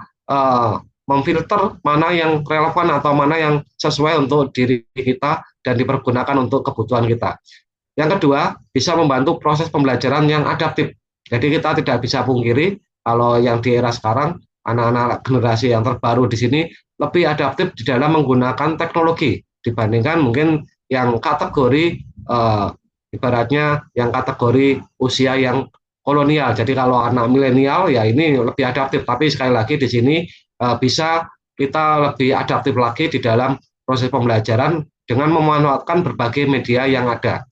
memfilter mana yang relevan atau mana yang sesuai untuk diri kita dan dipergunakan untuk kebutuhan kita. Yang kedua, bisa membantu proses pembelajaran yang adaptif. Jadi kita tidak bisa pungkiri kalau yang di era sekarang anak-anak generasi yang terbaru di sini lebih adaptif di dalam menggunakan teknologi dibandingkan mungkin yang kategori ibaratnya yang kategori usia yang kolonial. Jadi kalau anak milenial ya ini lebih adaptif, tapi sekali lagi di sini bisa kita lebih adaptif lagi di dalam proses pembelajaran dengan memanfaatkan berbagai media yang ada.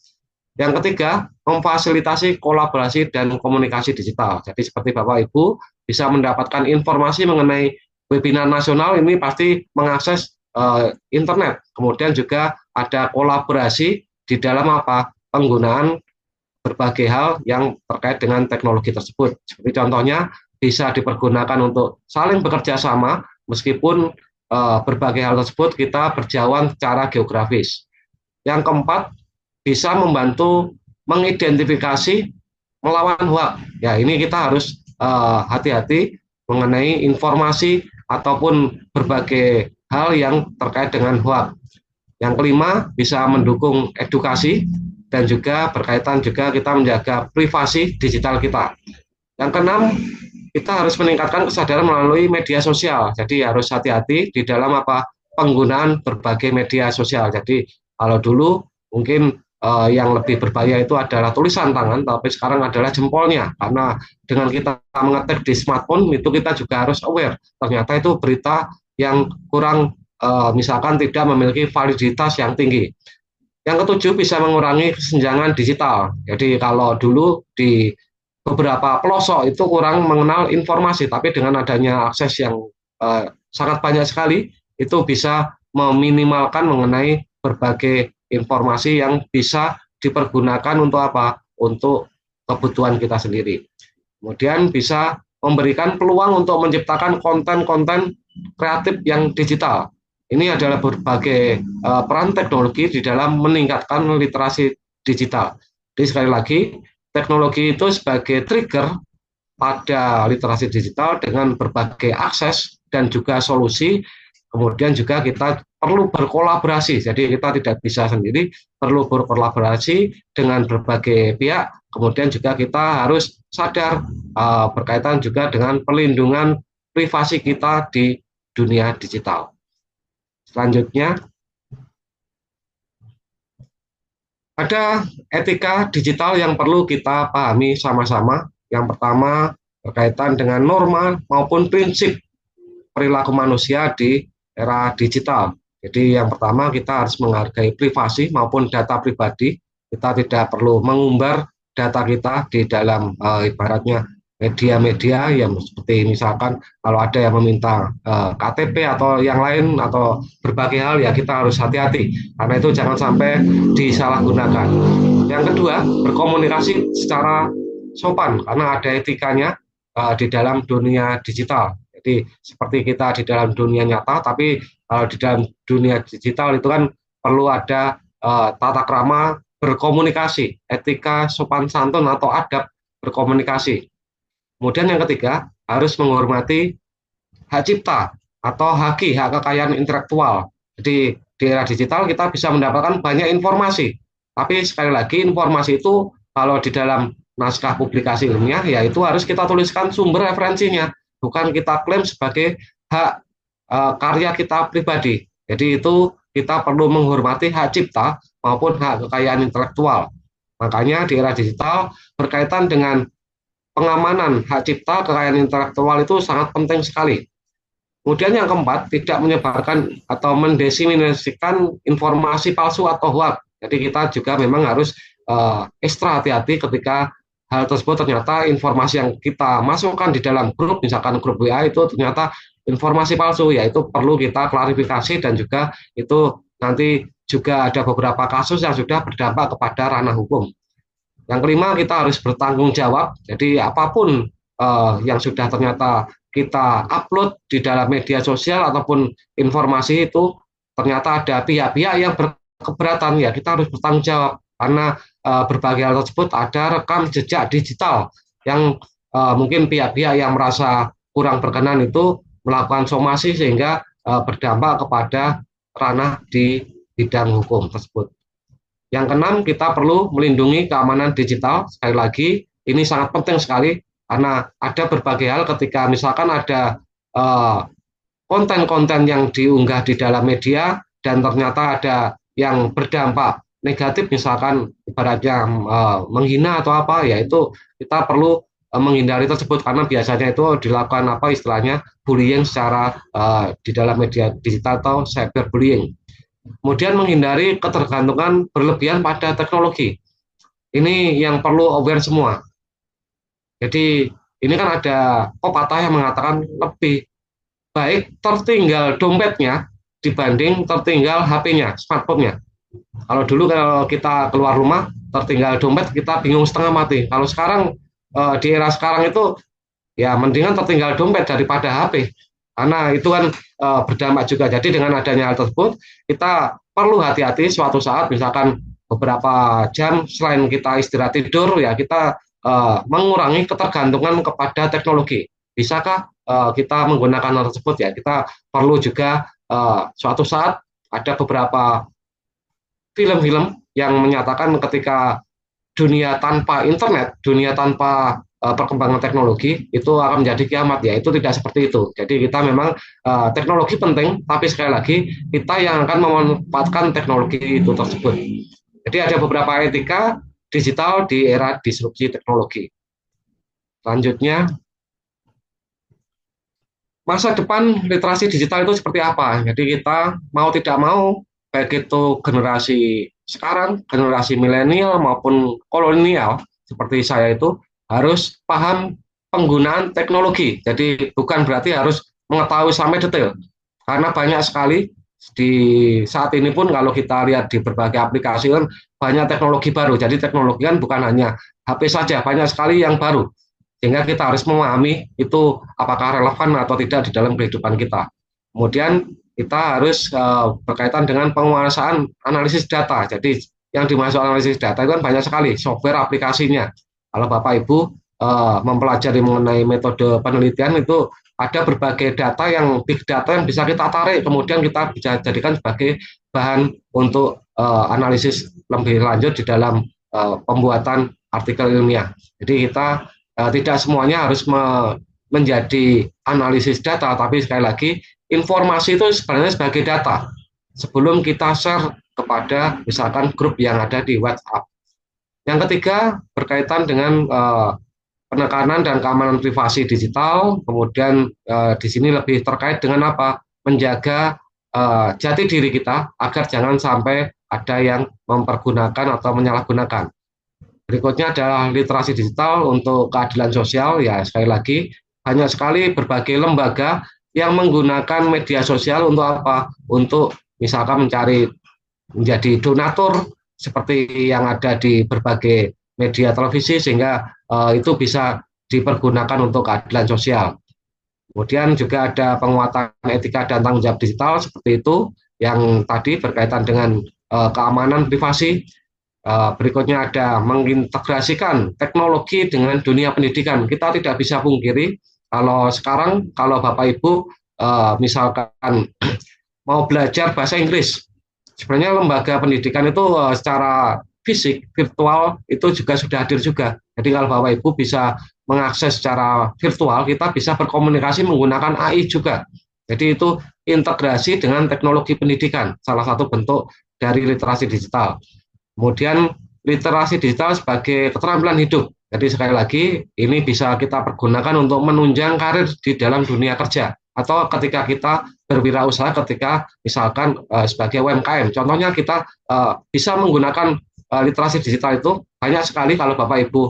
Yang ketiga, memfasilitasi kolaborasi dan komunikasi digital. Jadi seperti Bapak Ibu bisa mendapatkan informasi mengenai webinar nasional ini pasti mengakses internet. Kemudian juga ada kolaborasi di dalam penggunaan berbagai hal yang terkait dengan teknologi tersebut. Seperti contohnya bisa dipergunakan untuk saling bekerja sama meskipun berbagai hal tersebut kita berjauhan secara geografis. Yang keempat, bisa membantu mengidentifikasi melawan hoax. Ya, ini kita harus hati-hati mengenai informasi ataupun berbagai hal yang terkait dengan hoax. Yang kelima, bisa mendukung edukasi dan juga berkaitan juga kita menjaga privasi digital kita. Yang keenam, kita harus meningkatkan kesadaran melalui media sosial. Jadi harus hati-hati di dalam penggunaan berbagai media sosial. Jadi kalau dulu mungkin yang lebih berbahaya itu adalah tulisan tangan, tapi sekarang adalah jempolnya. Karena dengan kita mengetik di smartphone itu kita juga harus aware. Ternyata itu berita yang kurang misalkan tidak memiliki validitas yang tinggi. Yang ketujuh, bisa mengurangi kesenjangan digital. Jadi kalau dulu di beberapa pelosok itu kurang mengenal informasi, tapi dengan adanya akses yang sangat banyak sekali, itu bisa meminimalkan mengenai berbagai informasi yang bisa dipergunakan untuk Untuk kebutuhan kita sendiri. Kemudian bisa memberikan peluang untuk menciptakan konten-konten kreatif yang digital. Ini adalah berbagai peran teknologi di dalam meningkatkan literasi digital. Jadi sekali lagi, teknologi itu sebagai trigger pada literasi digital dengan berbagai akses dan juga solusi. Kemudian juga kita perlu berkolaborasi, jadi kita tidak bisa sendiri, perlu berkolaborasi dengan berbagai pihak. Kemudian juga kita harus sadar berkaitan juga dengan perlindungan privasi kita di dunia digital. Selanjutnya, ada etika digital yang perlu kita pahami sama-sama. Yang pertama, berkaitan dengan norma maupun prinsip perilaku manusia di era digital. Jadi yang pertama kita harus menghargai privasi maupun data pribadi. Kita tidak perlu mengumbar data kita di dalam ibaratnya media-media yang seperti misalkan kalau ada yang meminta KTP atau yang lain atau berbagai hal, ya kita harus hati-hati karena itu jangan sampai disalahgunakan. Yang kedua, berkomunikasi secara sopan karena ada etikanya di dalam dunia digital. Jadi seperti kita di dalam dunia nyata, tapi kalau di dalam dunia digital itu kan perlu ada tata krama berkomunikasi, etika sopan santun atau adab berkomunikasi. Kemudian yang ketiga, harus menghormati hak cipta atau hak kekayaan intelektual. Jadi di era digital kita bisa mendapatkan banyak informasi, tapi sekali lagi informasi itu kalau di dalam naskah publikasi ilmiah, ya itu harus kita tuliskan sumber referensinya, bukan kita klaim sebagai hak karya kita pribadi. Jadi itu kita perlu menghormati hak cipta maupun hak kekayaan intelektual. Makanya di era digital berkaitan dengan pengamanan hak cipta kekayaan intelektual itu sangat penting sekali. Kemudian yang keempat, tidak menyebarkan atau mendiseminasikan informasi palsu atau hoax. Jadi kita juga memang harus ekstra hati-hati ketika hal tersebut ternyata informasi yang kita masukkan di dalam grup, misalkan grup WA itu ternyata informasi palsu, yaitu perlu kita klarifikasi dan juga itu nanti juga ada beberapa kasus yang sudah berdampak kepada ranah hukum. Yang kelima, kita harus bertanggung jawab. Jadi apapun yang sudah ternyata kita upload di dalam media sosial ataupun informasi itu ternyata ada pihak-pihak yang berkeberatan, ya kita harus bertanggung jawab karena berbagai hal tersebut ada rekam jejak digital yang mungkin pihak-pihak yang merasa kurang berkenan itu melakukan somasi sehingga berdampak kepada ranah di bidang hukum tersebut. Yang keenam, kita perlu melindungi keamanan digital. Sekali lagi, ini sangat penting sekali karena ada berbagai hal ketika misalkan ada konten-konten yang diunggah di dalam media dan ternyata ada yang berdampak negatif, misalkan ibaratnya menghina atau apa, ya itu kita perlu menghindari tersebut karena biasanya itu dilakukan apa istilahnya bullying secara di dalam media digital atau cyberbullying. Kemudian menghindari ketergantungan berlebihan pada teknologi. Ini yang perlu aware semua. Jadi ini kan ada pepatah yang mengatakan lebih baik tertinggal dompetnya dibanding tertinggal HP-nya, smartphone-nya. Kalau dulu kalau kita keluar rumah tertinggal dompet kita bingung setengah mati. Kalau sekarang di era sekarang itu ya mendingan tertinggal dompet daripada HP. Karena itu kan berdampak juga. Jadi dengan adanya hal tersebut, kita perlu hati-hati suatu saat, misalkan beberapa jam selain kita istirahat tidur, ya kita mengurangi ketergantungan kepada teknologi. Bisakah kita menggunakan hal tersebut? Ya kita perlu juga suatu saat ada beberapa film-film yang menyatakan ketika dunia tanpa internet, dunia tanpa perkembangan teknologi itu akan menjadi kiamat, ya itu tidak seperti itu. Jadi kita memang teknologi penting, tapi sekali lagi kita yang akan memanfaatkan teknologi itu tersebut. Jadi ada beberapa etika digital di era disrupsi teknologi. Selanjutnya, masa depan literasi digital itu seperti apa? Jadi kita mau tidak mau, baik itu generasi sekarang, generasi milenial maupun kolonial seperti saya itu harus paham penggunaan teknologi. Jadi bukan berarti harus mengetahui sampai detail. Karena banyak sekali di saat ini pun kalau kita lihat di berbagai aplikasi kan banyak teknologi baru. Jadi teknologi kan bukan hanya HP saja, banyak sekali yang baru. Sehingga kita harus memahami itu apakah relevan atau tidak di dalam kehidupan kita. Kemudian kita harus berkaitan dengan penguasaan analisis data. Jadi yang dimaksud analisis data itu kan banyak sekali software aplikasinya. Kalau Bapak Ibu mempelajari mengenai metode penelitian itu ada berbagai data yang big data yang bisa kita tarik, kemudian kita bisa jadikan sebagai bahan untuk analisis lebih lanjut di dalam pembuatan artikel ilmiah. Jadi kita tidak semuanya harus menjadi analisis data, tapi sekali lagi informasi itu sebenarnya sebagai data sebelum kita share kepada misalkan grup yang ada di WhatsApp. Yang ketiga berkaitan dengan penekanan dan keamanan privasi digital, kemudian di sini lebih terkait dengan apa? Menjaga jati diri kita agar jangan sampai ada yang mempergunakan atau menyalahgunakan. Berikutnya adalah literasi digital untuk keadilan sosial, ya sekali lagi banyak sekali berbagai lembaga yang menggunakan media sosial untuk apa? Untuk misalkan menjadi donatur seperti yang ada di berbagai media televisi sehingga itu bisa dipergunakan untuk keadilan sosial. Kemudian juga ada penguatan etika dan tanggung jawab digital seperti itu yang tadi berkaitan dengan keamanan privasi. Berikutnya ada mengintegrasikan teknologi dengan dunia pendidikan. Kita tidak bisa pungkiri kalau sekarang kalau Bapak Ibu misalkan mau belajar bahasa Inggris, sebenarnya lembaga pendidikan itu secara fisik, virtual itu juga sudah hadir juga. Jadi kalau Bapak Ibu bisa mengakses secara virtual, kita bisa berkomunikasi menggunakan AI juga. Jadi itu integrasi dengan teknologi pendidikan, salah satu bentuk dari literasi digital. Kemudian literasi digital sebagai keterampilan hidup. Jadi sekali lagi ini bisa kita pergunakan untuk menunjang karir di dalam dunia kerja atau ketika kita berwirausaha ketika misalkan sebagai UMKM. Contohnya kita bisa menggunakan literasi digital itu banyak sekali kalau Bapak Ibu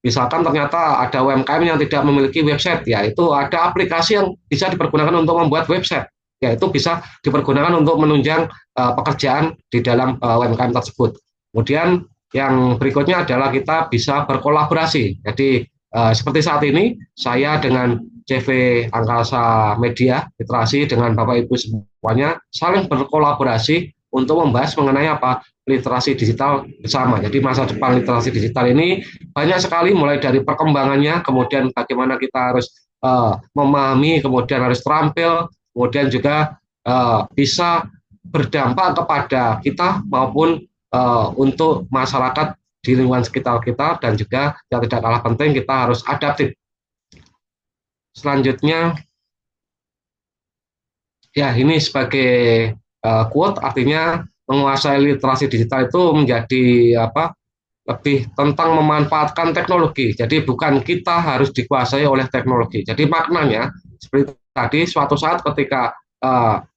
misalkan ternyata ada UMKM yang tidak memiliki website, ya itu ada aplikasi yang bisa dipergunakan untuk membuat website, yaitu bisa dipergunakan untuk menunjang pekerjaan di dalam UMKM tersebut. Kemudian yang berikutnya adalah kita bisa berkolaborasi. Jadi seperti saat ini saya dengan CV Angkasa Media Literasi dengan Bapak Ibu semuanya saling berkolaborasi untuk membahas mengenai apa literasi digital bersama. Jadi masa depan literasi digital ini banyak sekali, mulai dari perkembangannya, kemudian bagaimana kita harus memahami, kemudian harus terampil, kemudian juga bisa berdampak kepada kita maupun untuk masyarakat di lingkungan sekitar kita, dan juga yang tidak kalah penting kita harus adaptif. Selanjutnya, ya ini sebagai quote, artinya menguasai literasi digital itu menjadi apa? Lebih tentang memanfaatkan teknologi. Jadi bukan kita harus dikuasai oleh teknologi. Jadi maknanya seperti tadi, suatu saat ketika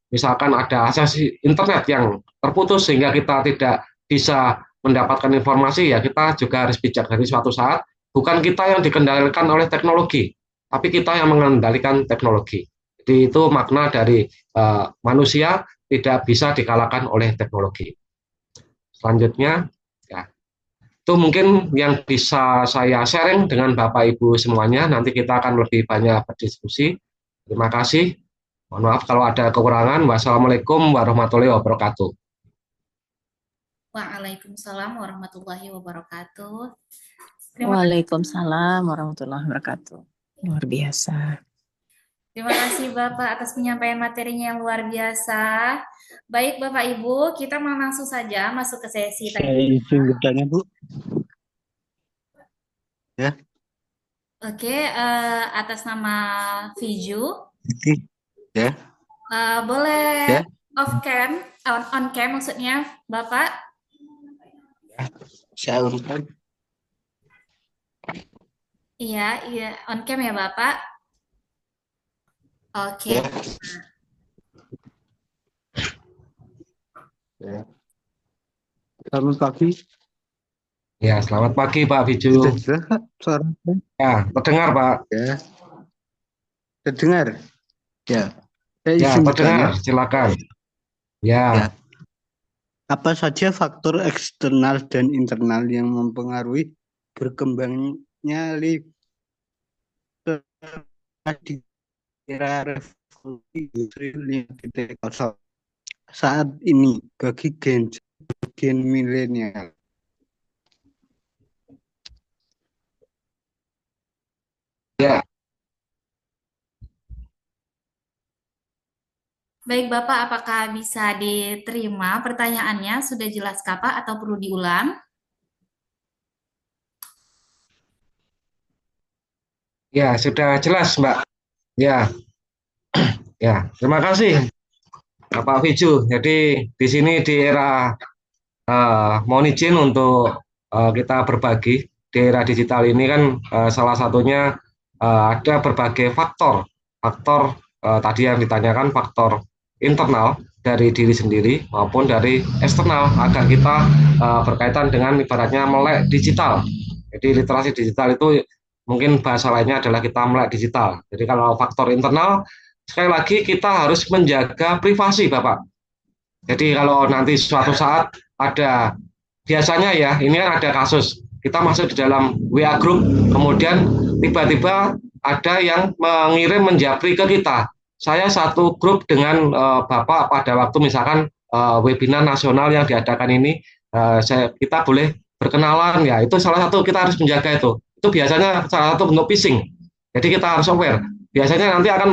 misalkan ada akses internet yang terputus sehingga kita tidak bisa mendapatkan informasi, ya kita juga harus bijak. Dari suatu saat bukan kita yang dikendalikan oleh teknologi, tapi kita yang mengendalikan teknologi. Jadi itu makna dari manusia tidak bisa dikalahkan oleh teknologi. Selanjutnya, ya, itu mungkin yang bisa saya sharing dengan Bapak Ibu semuanya. Nanti kita akan lebih banyak berdiskusi. Terima kasih. Mohon maaf kalau ada kekurangan. Wassalamualaikum warahmatullahi wabarakatuh. Waalaikumsalam warahmatullahi wabarakatuh. Waalaikumsalam warahmatullahi wabarakatuh. Luar biasa. Terima kasih Bapak atas penyampaian materinya yang luar biasa. Baik Bapak Ibu, kita mau langsung saja masuk ke sesi tanya. Saya izin bertanya, Bu. Ya. Oke, atas nama Viju. Ya. Boleh Ya. off cam, on cam maksudnya Bapak? Ya. Saya urutkan. Iya, on cam ya Bapak. Oke. Ya. Ya. Selamat pagi. Ya, selamat pagi Pak Viju. Sudah jelas, Pak, suaranya? Ya, terdengar Pak. Ya. Terdengar? Ya. Saya Ya, izin terdengar. bertanya. Silakan. Ya. Ya. Apa saja faktor eksternal dan internal yang mempengaruhi berkembangnya literasi di era revolusi industri 5.0 saat ini bagi gen milenial? Ya. Baik Bapak, apakah bisa diterima pertanyaannya? Sudah jelas Pak atau perlu diulang? Ya, sudah jelas Mbak. Ya. Ya, terima kasih Pak Viju. Jadi di sini di era mohon izin untuk kita berbagi di era digital ini kan salah satunya ada berbagai faktor tadi yang ditanyakan, faktor internal dari diri sendiri maupun dari eksternal agar kita berkaitan dengan ibaratnya melek digital. Jadi literasi digital itu mungkin bahasa lainnya adalah kita melek digital. Jadi kalau faktor internal, sekali lagi kita harus menjaga privasi Bapak. Jadi kalau nanti suatu saat ada, biasanya ya ini kan ada kasus kita masuk di dalam WA group, kemudian tiba-tiba ada yang mengirim menjapri ke kita. Saya satu grup dengan Bapak pada waktu misalkan webinar nasional yang diadakan ini, kita boleh berkenalan, ya itu salah satu kita harus menjaga itu. Itu biasanya salah satu bentuk phishing. Jadi kita harus aware. Biasanya nanti akan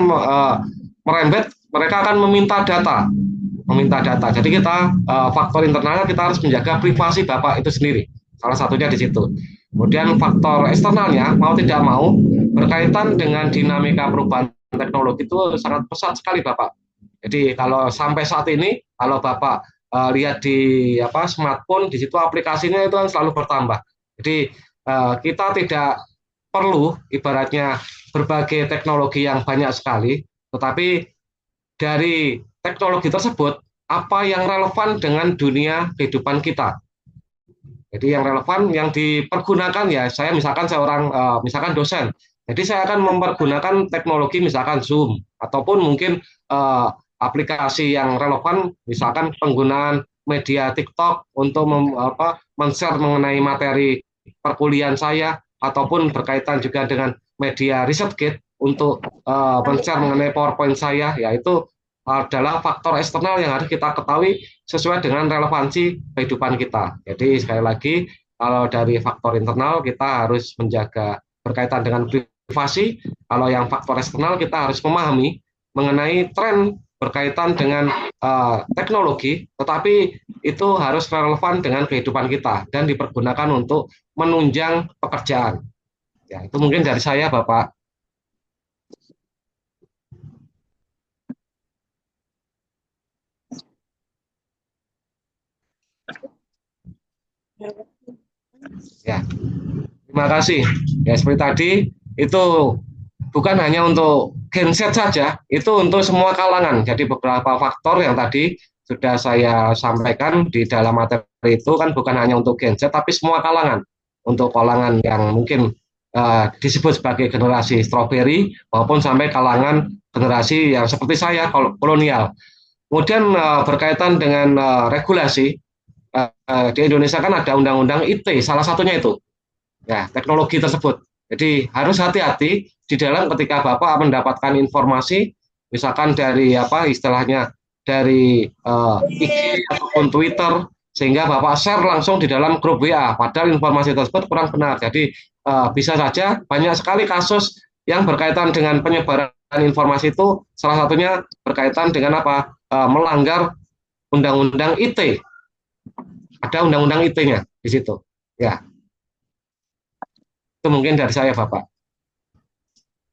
merembet, mereka akan meminta data. Jadi kita faktor internalnya kita harus menjaga privasi Bapak itu sendiri. Salah satunya di situ. Kemudian faktor eksternalnya mau tidak mau berkaitan dengan dinamika perubahan teknologi itu sangat pesat sekali Bapak. Jadi kalau sampai saat ini kalau Bapak lihat di smartphone, di situ aplikasinya itu kan selalu bertambah. Jadi kita tidak perlu ibaratnya berbagai teknologi yang banyak sekali, tetapi dari teknologi tersebut apa yang relevan dengan dunia kehidupan kita. Jadi yang relevan yang dipergunakan ya saya misalkan seorang misalkan dosen. Jadi saya akan mempergunakan teknologi misalkan Zoom ataupun mungkin aplikasi yang relevan misalkan penggunaan media TikTok untuk men-share mengenai materi perkuliahan saya ataupun berkaitan juga dengan media ResearchGate untuk men-share mengenai PowerPoint saya, yaitu adalah faktor eksternal yang harus kita ketahui sesuai dengan relevansi kehidupan kita. Jadi sekali lagi, kalau dari faktor internal kita harus menjaga berkaitan dengan privasi, kalau yang faktor eksternal kita harus memahami mengenai tren berkaitan dengan teknologi, tetapi itu harus relevan dengan kehidupan kita dan dipergunakan untuk menunjang pekerjaan. Ya, itu mungkin dari saya, Bapak. Ya, terima kasih. Ya, seperti tadi, itu bukan hanya untuk genset saja, itu untuk semua kalangan. Jadi beberapa faktor yang tadi sudah saya sampaikan di dalam materi itu kan bukan hanya untuk genset, tapi semua kalangan. Untuk kalangan yang mungkin disebut sebagai generasi strawberry, maupun sampai kalangan generasi yang seperti saya, kolonial. Kemudian berkaitan dengan regulasi, di Indonesia kan ada undang-undang IT, salah satunya itu, ya teknologi tersebut. Jadi harus hati-hati di dalam ketika Bapak mendapatkan informasi, misalkan dari istilahnya dari IG ataupun Twitter, sehingga Bapak share langsung di dalam grup WA, padahal informasi tersebut kurang benar. Jadi bisa saja banyak sekali kasus yang berkaitan dengan penyebaran informasi itu, salah satunya berkaitan dengan melanggar undang-undang IT. Ada undang-undang IT-nya di situ. Ya, itu mungkin dari saya, Bapak.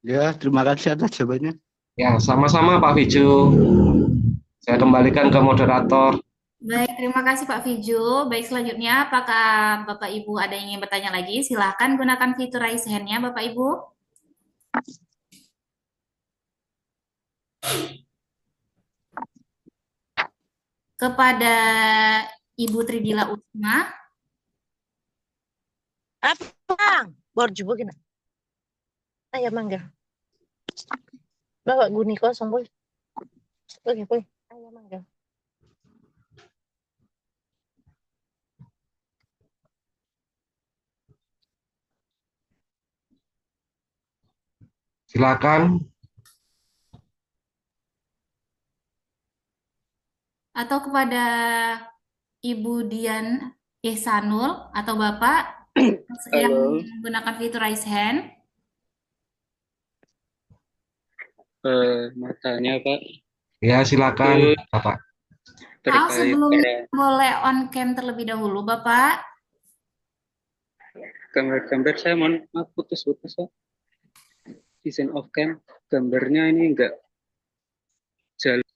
Ya, terima kasih atas jawabannya. Ya, sama-sama Pak Viju. Saya kembalikan ke moderator. Baik, terima kasih Pak Viju. Baik, selanjutnya apakah Bapak Ibu ada yang ingin bertanya lagi? Silahkan gunakan fitur raise hand-nya Bapak Ibu. Kepada Ibu Tridila Utma. Apa? Baru juga kena. Ayo mangga. Bawa guni kosong boy. Oke boy. Ayo mangga. Silakan. Atau kepada Ibu Dian Ihsanul atau Bapak yang menggunakan fitur raise hand. Mau tanya Pak. Ya, silakan Bapak. Sebelum boleh on cam terlebih dahulu Bapak. Gambar saya mohon maaf putus-putus Pak. Design off cam, gambarnya ini enggak jalan.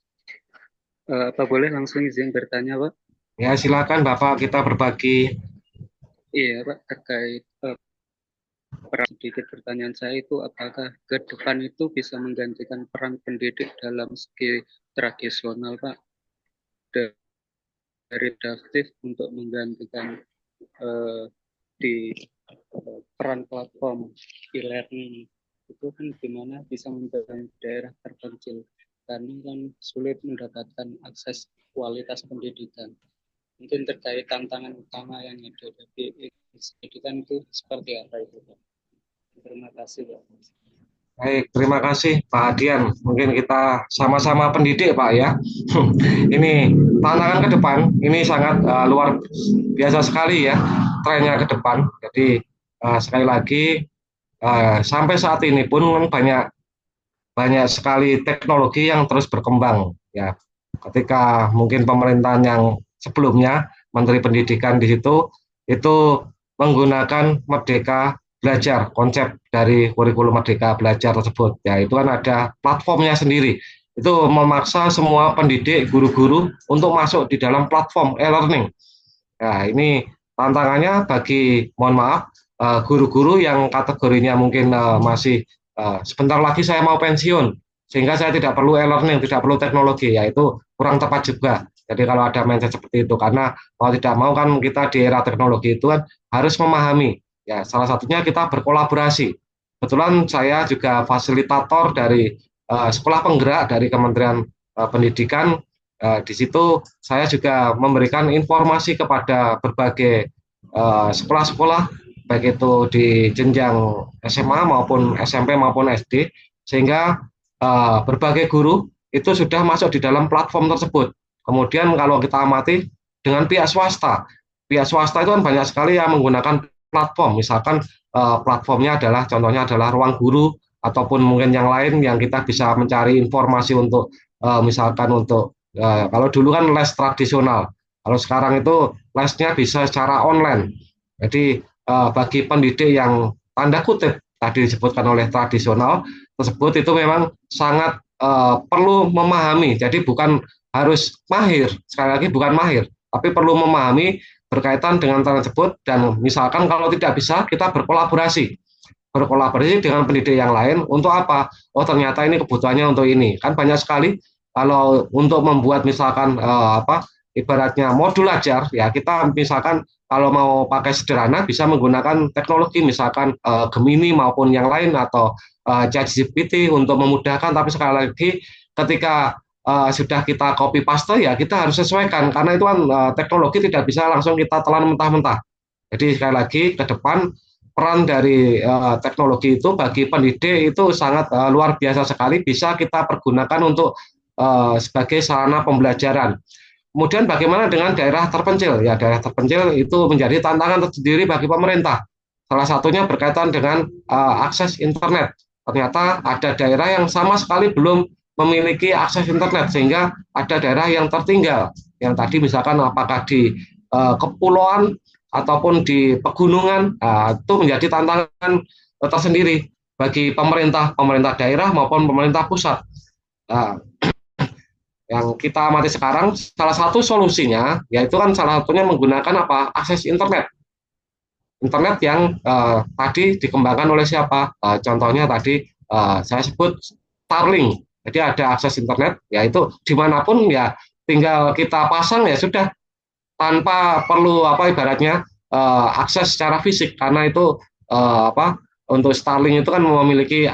Apa boleh langsung izin bertanya Pak? Ya, silakan Bapak, kita berbagi. Iya Pak, terkait sedikit pertanyaan saya itu, apakah ke depan itu bisa menggantikan peran pendidik dalam segi tradisional Pak, dari adaptif untuk menggantikan di peran platform e-learning itu kan gimana bisa membantu daerah terpencil, karena kan sulit mendapatkan akses kualitas pendidikan. Mungkin terkait tantangan utama yang ada di pendidikan itu seperti apa itu Pak? Terima kasih Pak. Baik, terima kasih Pak Adian. Mungkin kita sama-sama pendidik Pak ya. Ini tantangan ke depan, ini sangat luar biasa sekali ya trennya ke depan. Jadi sekali lagi sampai saat ini pun banyak sekali teknologi yang terus berkembang ya. Ketika mungkin pemerintahan yang sebelumnya, Menteri Pendidikan di situ itu menggunakan Merdeka Belajar, konsep dari kurikulum Merdeka Belajar tersebut. Ya, itu kan ada platformnya sendiri. itu memaksa semua pendidik, guru-guru untuk masuk di dalam platform e-learning. Nah, ini tantangannya bagi, mohon maaf, guru-guru yang kategorinya mungkin masih sebentar lagi saya mau pensiun, sehingga saya tidak perlu e-learning, tidak perlu teknologi, yaitu kurang tepat juga. Jadi kalau ada mindset seperti itu, karena kalau tidak mau kan kita di era teknologi itu kan harus memahami. Ya, salah satunya kita berkolaborasi. Kebetulan saya juga fasilitator dari sekolah penggerak dari Kementerian Pendidikan. Di situ saya juga memberikan informasi kepada berbagai sekolah-sekolah, baik itu di jenjang SMA maupun SMP maupun SD, sehingga berbagai guru itu sudah masuk di dalam platform tersebut. Kemudian kalau kita amati dengan pihak swasta itu kan banyak sekali yang menggunakan platform, misalkan platformnya adalah contohnya adalah Ruang Guru ataupun mungkin yang lain yang kita bisa mencari informasi untuk misalkan untuk kalau dulu kan les tradisional, kalau sekarang itu lesnya bisa secara online. Jadi bagi pendidik yang tanda kutip tadi disebutkan oleh tradisional tersebut itu memang sangat perlu memahami. Jadi bukan harus mahir, sekali lagi bukan mahir, tapi perlu memahami berkaitan dengan tersebut. Dan misalkan kalau tidak bisa, kita berkolaborasi dengan pendidik yang lain untuk apa? Oh ternyata ini kebutuhannya untuk ini. Kan banyak sekali kalau untuk membuat misalkan ibaratnya modul ajar ya, kita misalkan kalau mau pakai sederhana bisa menggunakan teknologi misalkan Gemini maupun yang lain atau ChatGPT untuk memudahkan, tapi sekali lagi ketika sudah kita copy paste ya kita harus sesuaikan, karena itu kan teknologi tidak bisa langsung kita telan mentah-mentah. Jadi sekali lagi ke depan peran dari teknologi itu bagi pendidik itu sangat luar biasa sekali, bisa kita pergunakan untuk sebagai sarana pembelajaran. Kemudian bagaimana dengan daerah terpencil? Ya, daerah terpencil itu menjadi tantangan tersendiri bagi pemerintah. Salah satunya berkaitan dengan akses internet. Ternyata ada daerah yang sama sekali belum memiliki akses internet, sehingga ada daerah yang tertinggal. Yang tadi misalkan apakah di kepulauan ataupun di pegunungan, itu menjadi tantangan tersendiri bagi pemerintah daerah maupun pemerintah pusat. Yang kita amati sekarang, salah satu solusinya yaitu kan salah satunya menggunakan akses internet yang tadi dikembangkan oleh siapa? Contohnya tadi saya sebut Starlink. Jadi ada akses internet, yaitu dimanapun ya tinggal kita pasang ya sudah, tanpa perlu ibaratnya akses secara fisik, karena itu untuk Starlink itu kan memiliki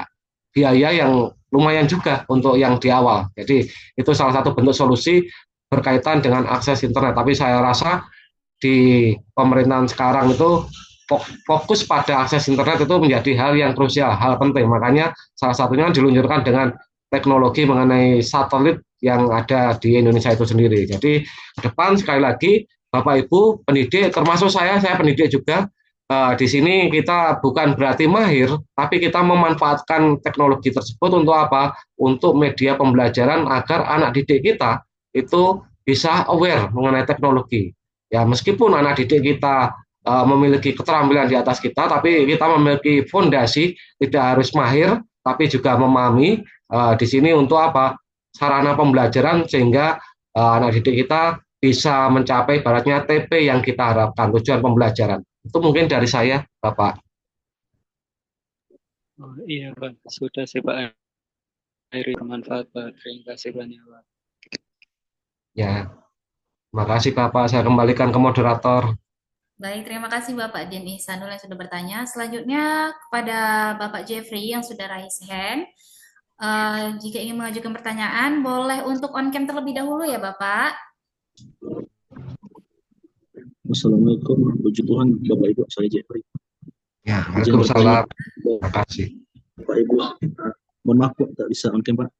biaya yang lumayan juga untuk yang di awal. Jadi itu salah satu bentuk solusi berkaitan dengan akses internet. Tapi saya rasa di pemerintahan sekarang itu fokus pada akses internet itu menjadi hal yang krusial, hal penting. Makanya salah satunya diluncurkan dengan teknologi mengenai satelit yang ada di Indonesia itu sendiri. Jadi ke depan sekali lagi Bapak Ibu pendidik, termasuk saya pendidik juga, di sini kita bukan berarti mahir, tapi kita memanfaatkan teknologi tersebut untuk apa? Untuk media pembelajaran agar anak didik kita itu bisa aware mengenai teknologi. Ya, meskipun anak didik kita memiliki keterampilan di atas kita, tapi kita memiliki fondasi, tidak harus mahir, tapi juga memahami di sini untuk apa? Sarana pembelajaran sehingga anak didik kita bisa mencapai ibaratnya TP yang kita harapkan, tujuan pembelajaran. Itu mungkin dari saya, Bapak. Oh, iya, Pak. Sudah sih, Pak. Akhirnya bermanfaat, Pak. Terima kasih banyak, Pak. Ya, terima kasih, Bapak. Saya kembalikan ke moderator. Baik, terima kasih Bapak Dian Ihsanul yang sudah bertanya. Selanjutnya kepada Bapak Jeffrey yang sudah raise hand. Jika ingin mengajukan pertanyaan, boleh untuk on cam terlebih dahulu ya Bapak. Assalamualaikum, puji Tuhan, Bapak Ibu, saya Jeffrey. Ya, waalaikumsalam. Terima kasih. Bapak Ibu, mohon maaf Pak, tak bisa on cam Pak,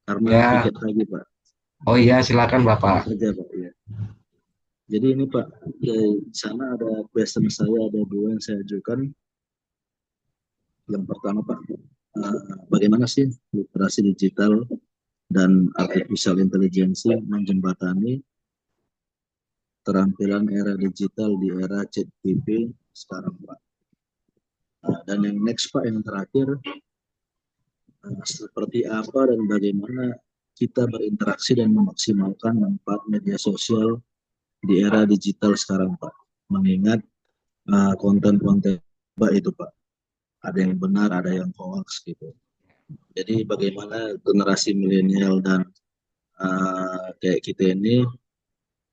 karena tiket lagi Pak. Oh iya, silakan Bapak. Kerja Pak, ya. Jadi ini Pak, di sana ada question saya, ada dua yang saya ajukan. Yang pertama Pak, bagaimana sih literasi digital dan artificial intelligence menjembatani keterampilan era digital di era ChatGPT sekarang Pak. Dan yang next Pak, yang terakhir, seperti apa dan bagaimana kita berinteraksi dan memaksimalkan manfaat media sosial di era digital sekarang, Pak. Mengingat konten-konten Pak itu, Pak, ada yang benar, ada yang hoax gitu. Jadi bagaimana generasi milenial dan kayak kita ini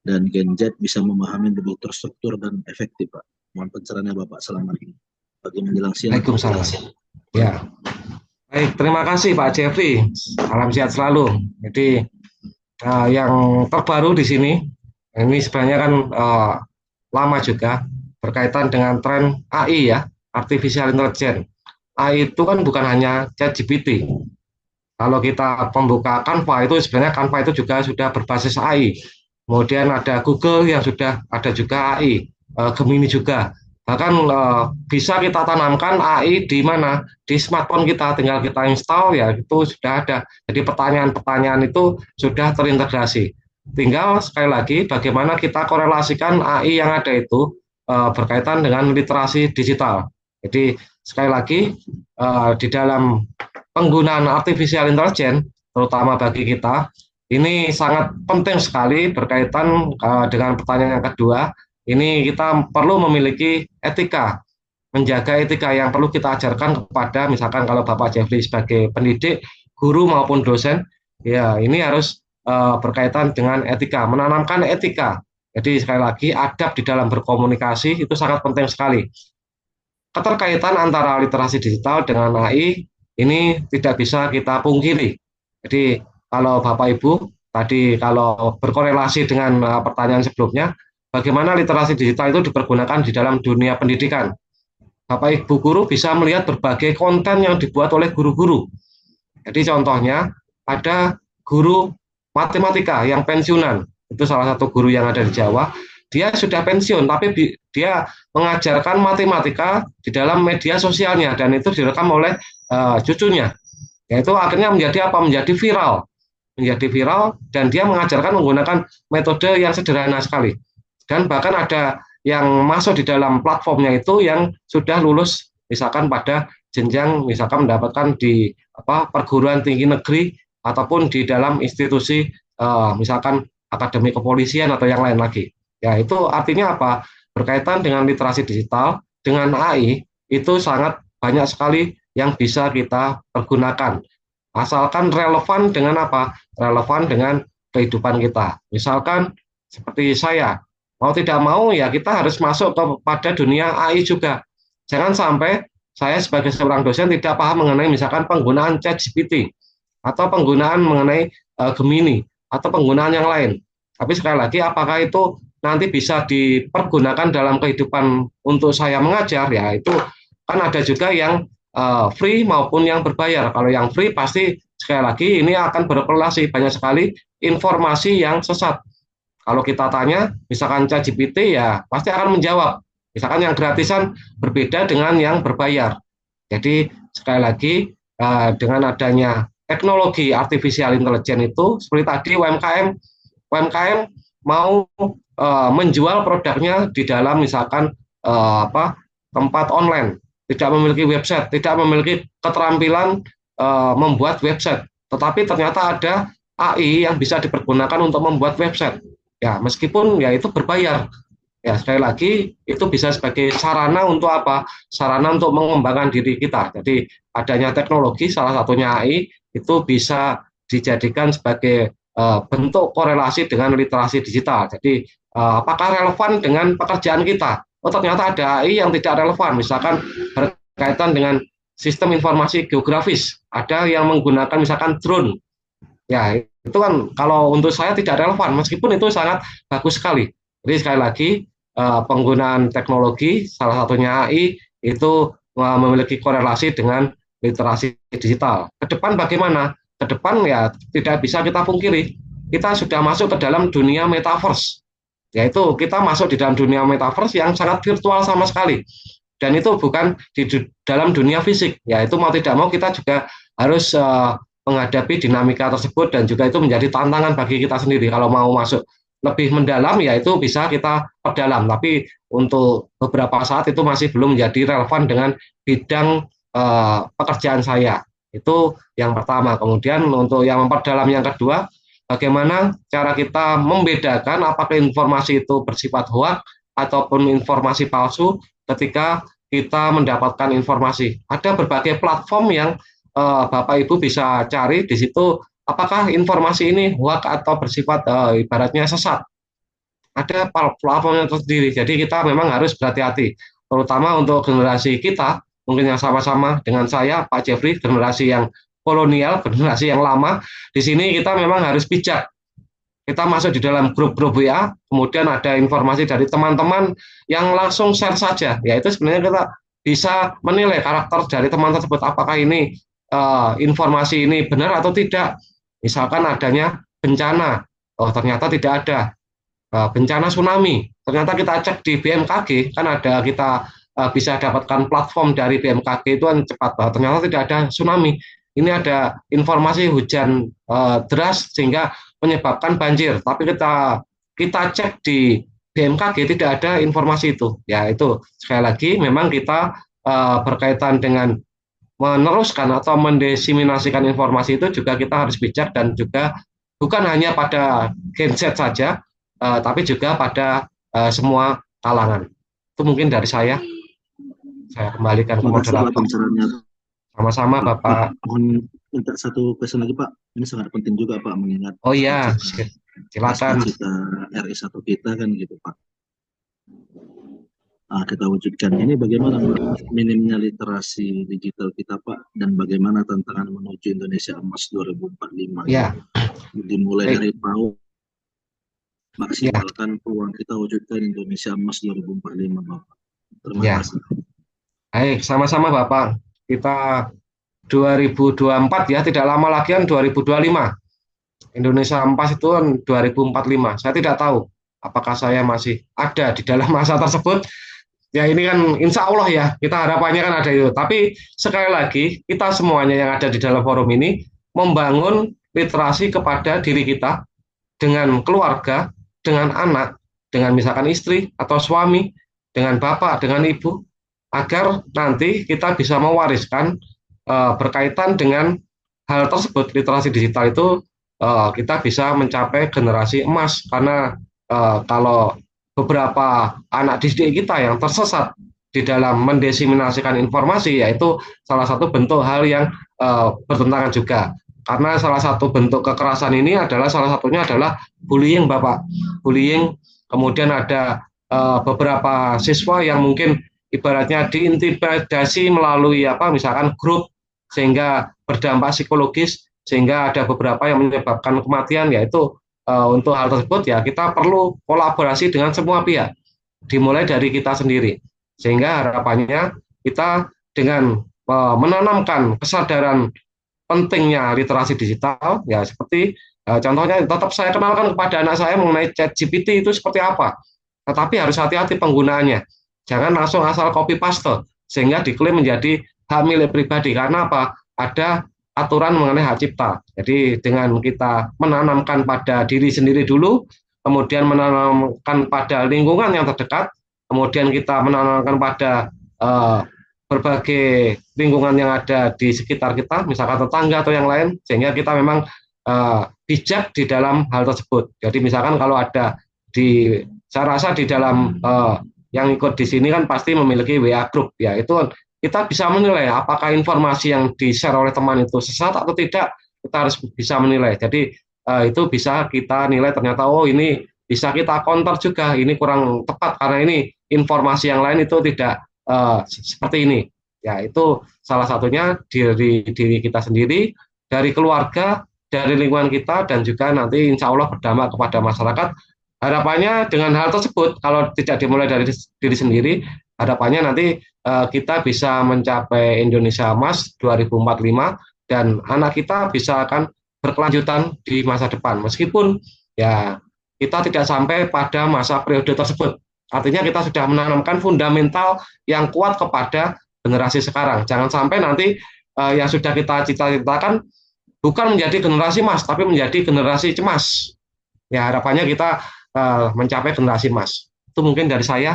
dan Gen Z bisa memahami lebih terstruktur dan efektif, Pak. Mohon pencerahannya Bapak selama ini bagi menjelang siang. Waalaikumsalam. Ya, baik, terima kasih Pak Jeffrey. Salam sehat selalu. Jadi yang terbaru di sini, ini sebenarnya kan lama juga berkaitan dengan tren AI ya, Artificial Intelligence. AI itu kan bukan hanya ChatGPT. Kalau kita membuka Canva itu sebenarnya Canva itu juga sudah berbasis AI. Kemudian ada Google yang sudah ada juga AI, Gemini juga. Bahkan bisa kita tanamkan AI di mana? Di smartphone kita, tinggal kita install ya itu sudah ada. Jadi pertanyaan-pertanyaan itu sudah terintegrasi. Tinggal sekali lagi bagaimana kita korelasikan AI yang ada itu berkaitan dengan literasi digital. Jadi sekali lagi di dalam penggunaan artificial intelligence terutama bagi kita ini sangat penting sekali berkaitan dengan pertanyaan yang kedua. Ini kita perlu memiliki etika, menjaga etika yang perlu kita ajarkan kepada misalkan kalau Bapak Jeffrey sebagai pendidik, guru maupun dosen, ya ini harus berkaitan dengan etika, menanamkan etika. Jadi sekali lagi adab di dalam berkomunikasi itu sangat penting sekali. Keterkaitan antara literasi digital dengan AI ini tidak bisa kita pungkiri. Jadi kalau Bapak Ibu tadi kalau berkorelasi dengan pertanyaan sebelumnya, bagaimana literasi digital itu dipergunakan di dalam dunia pendidikan. Bapak Ibu guru bisa melihat berbagai konten yang dibuat oleh guru-guru. Jadi contohnya ada guru matematika yang pensiunan, itu salah satu guru yang ada di Jawa, dia sudah pensiun tapi dia mengajarkan matematika di dalam media sosialnya dan itu direkam oleh cucunya. Yaitu akhirnya menjadi apa? Menjadi viral dan dia mengajarkan menggunakan metode yang sederhana sekali. Dan bahkan ada yang masuk di dalam platformnya itu yang sudah lulus misalkan pada jenjang misalkan mendapatkan di perguruan tinggi negeri ataupun di dalam institusi misalkan akademi kepolisian atau yang lain lagi. Ya itu artinya apa? Berkaitan dengan literasi digital dengan AI itu sangat banyak sekali yang bisa kita pergunakan. Asalkan relevan dengan apa? Relevan dengan kehidupan kita. Misalkan seperti saya mau tidak mau ya kita harus masuk kepada dunia AI juga. Jangan sampai saya sebagai seorang dosen tidak paham mengenai misalkan penggunaan ChatGPT atau penggunaan mengenai Gemini atau penggunaan yang lain. Tapi sekali lagi apakah itu nanti bisa dipergunakan dalam kehidupan untuk saya mengajar ya itu kan ada juga yang free maupun yang berbayar. Kalau yang free pasti sekali lagi ini akan berkorelasi banyak sekali informasi yang sesat. Kalau kita tanya, misalkan ChatGPT ya pasti akan menjawab. Misalkan yang gratisan berbeda dengan yang berbayar. Jadi sekali lagi dengan adanya teknologi artificial intelligence itu seperti tadi UMKM mau menjual produknya di dalam misalkan tempat online, tidak memiliki website, tidak memiliki keterampilan membuat website, tetapi ternyata ada AI yang bisa dipergunakan untuk membuat website. Ya, meskipun ya itu berbayar. Ya, sekali lagi itu bisa sebagai sarana untuk apa? Sarana untuk mengembangkan diri kita. Jadi adanya teknologi salah satunya AI itu bisa dijadikan sebagai bentuk korelasi dengan literasi digital. Jadi apakah relevan dengan pekerjaan kita? Oh, ternyata ada AI yang tidak relevan. Misalkan berkaitan dengan sistem informasi geografis. Ada yang menggunakan misalkan drone. Ya, itu kan kalau untuk saya tidak relevan, meskipun itu sangat bagus sekali. Jadi sekali lagi penggunaan teknologi, salah satunya AI, itu memiliki korelasi dengan literasi digital. Ke depan bagaimana? Ke depan ya tidak bisa kita pungkiri, kita sudah masuk ke dalam dunia metaverse. Yaitu kita masuk di dalam dunia metaverse yang sangat virtual sama sekali. Dan itu bukan di dalam dunia fisik. Ya itu mau tidak mau kita juga harus menghadapi dinamika tersebut dan juga itu menjadi tantangan bagi kita sendiri. Kalau mau masuk lebih mendalam ya itu bisa kita perdalam, tapi untuk beberapa saat itu masih belum menjadi relevan dengan bidang pekerjaan saya. Itu yang pertama. Kemudian untuk yang memperdalam yang kedua, bagaimana cara kita membedakan apakah informasi itu bersifat hoax ataupun informasi palsu ketika kita mendapatkan informasi. Ada berbagai platform yang Bapak Ibu bisa cari di situ apakah informasi ini hoax atau bersifat ibaratnya sesat. Ada platformnya tersendiri. Jadi kita memang harus berhati-hati, terutama untuk generasi kita, mungkin yang sama-sama dengan saya, Pak Jeffrey, generasi yang kolonial, generasi yang lama. Di sini kita memang harus bijak. Kita masuk di dalam grup-grup WA, kemudian ada informasi dari teman-teman yang langsung share saja. Ya itu sebenarnya kita bisa menilai karakter dari teman tersebut, apakah ini informasi ini benar atau tidak. Misalkan adanya bencana, oh ternyata tidak ada. Bencana tsunami, ternyata kita cek di BMKG, kan ada kita bisa dapatkan platform dari BMKG itu kan cepat, ternyata tidak ada tsunami. Ini ada informasi hujan deras sehingga menyebabkan banjir, tapi kita cek di BMKG tidak ada informasi itu. Ya itu sekali lagi memang kita berkaitan dengan meneruskan atau mendiseminasikan informasi itu juga kita harus bijak dan juga bukan hanya pada Gen Z saja, tapi juga pada semua kalangan. Itu mungkin dari saya. Saya kembalikan ke Terima kasih Pak moderator. pencerahannya. Sama-sama Bapak. Mohon minta satu question lagi Pak. Ini sangat penting juga Pak mengingat Oh iya, silakan. cita RI1 kita kan gitu Pak. Kita wujudkan ini bagaimana Pak minimnya literasi digital kita Pak, dan bagaimana tantangan menuju Indonesia Emas 2045. Ya. Dimulai dari PAUD, maksimalkan peluang kita wujudkan Indonesia Emas 2045 Bapak. Terima kasih. Baik, sama-sama Bapak. Kita 2024 ya, tidak lama lagi kan 2025. Indonesia Emas itu kan 2045. Saya tidak tahu apakah saya masih ada di dalam masa tersebut. Ya ini kan insya Allah ya, kita harapannya kan ada itu. Tapi sekali lagi, kita semuanya yang ada di dalam forum ini membangun literasi kepada diri kita, dengan keluarga, dengan anak, dengan misalkan istri atau suami, dengan bapak, dengan ibu, agar nanti kita bisa mewariskan berkaitan dengan hal tersebut. Literasi digital itu kita bisa mencapai generasi emas, karena kalau beberapa anak didik kita yang tersesat di dalam mendiseminasikan informasi, yaitu salah satu bentuk hal yang bertentangan juga. Karena salah satu bentuk kekerasan ini adalah salah satunya adalah bullying Bapak. Bullying, kemudian ada beberapa siswa yang mungkin ibaratnya diintimidasi melalui misalkan grup, sehingga berdampak psikologis, sehingga ada beberapa yang menyebabkan kematian. Yaitu untuk hal tersebut ya kita perlu kolaborasi dengan semua pihak, dimulai dari kita sendiri, sehingga harapannya kita dengan menanamkan kesadaran pentingnya literasi digital, ya seperti contohnya tetap saya kenalkan kepada anak saya mengenai ChatGPT itu seperti apa, tetapi harus hati-hati penggunaannya, jangan langsung asal copy paste sehingga diklaim menjadi hak milik pribadi. Karena apa? Ada aturan mengenai hak cipta. Jadi dengan kita menanamkan pada diri sendiri dulu, kemudian menanamkan pada lingkungan yang terdekat, kemudian kita menanamkan pada berbagai lingkungan yang ada di sekitar kita, misalkan tetangga atau yang lain, sehingga kita memang bijak di dalam hal tersebut. Jadi misalkan kalau ada saya rasa di dalam yang ikut di sini kan pasti memiliki WA group, ya itu kita bisa menilai apakah informasi yang di-share oleh teman itu sesat atau tidak. Kita harus bisa menilai. Jadi itu bisa kita nilai, ternyata ini bisa kita counter juga, ini kurang tepat karena ini informasi yang lain itu tidak seperti ini. Ya itu salah satunya diri kita sendiri, dari keluarga, dari lingkungan kita, dan juga nanti insya Allah berdampak kepada masyarakat. Harapannya dengan hal tersebut, kalau tidak dimulai dari diri sendiri, harapannya nanti kita bisa mencapai Indonesia Emas 2045, dan anak kita bisa akan berkelanjutan di masa depan, meskipun ya kita tidak sampai pada masa periode tersebut. Artinya kita sudah menanamkan fundamental yang kuat kepada generasi sekarang. Jangan sampai nanti yang sudah kita cita-citakan bukan menjadi generasi emas, tapi menjadi generasi cemas. Ya harapannya kita mencapai generasi emas. Itu mungkin dari saya,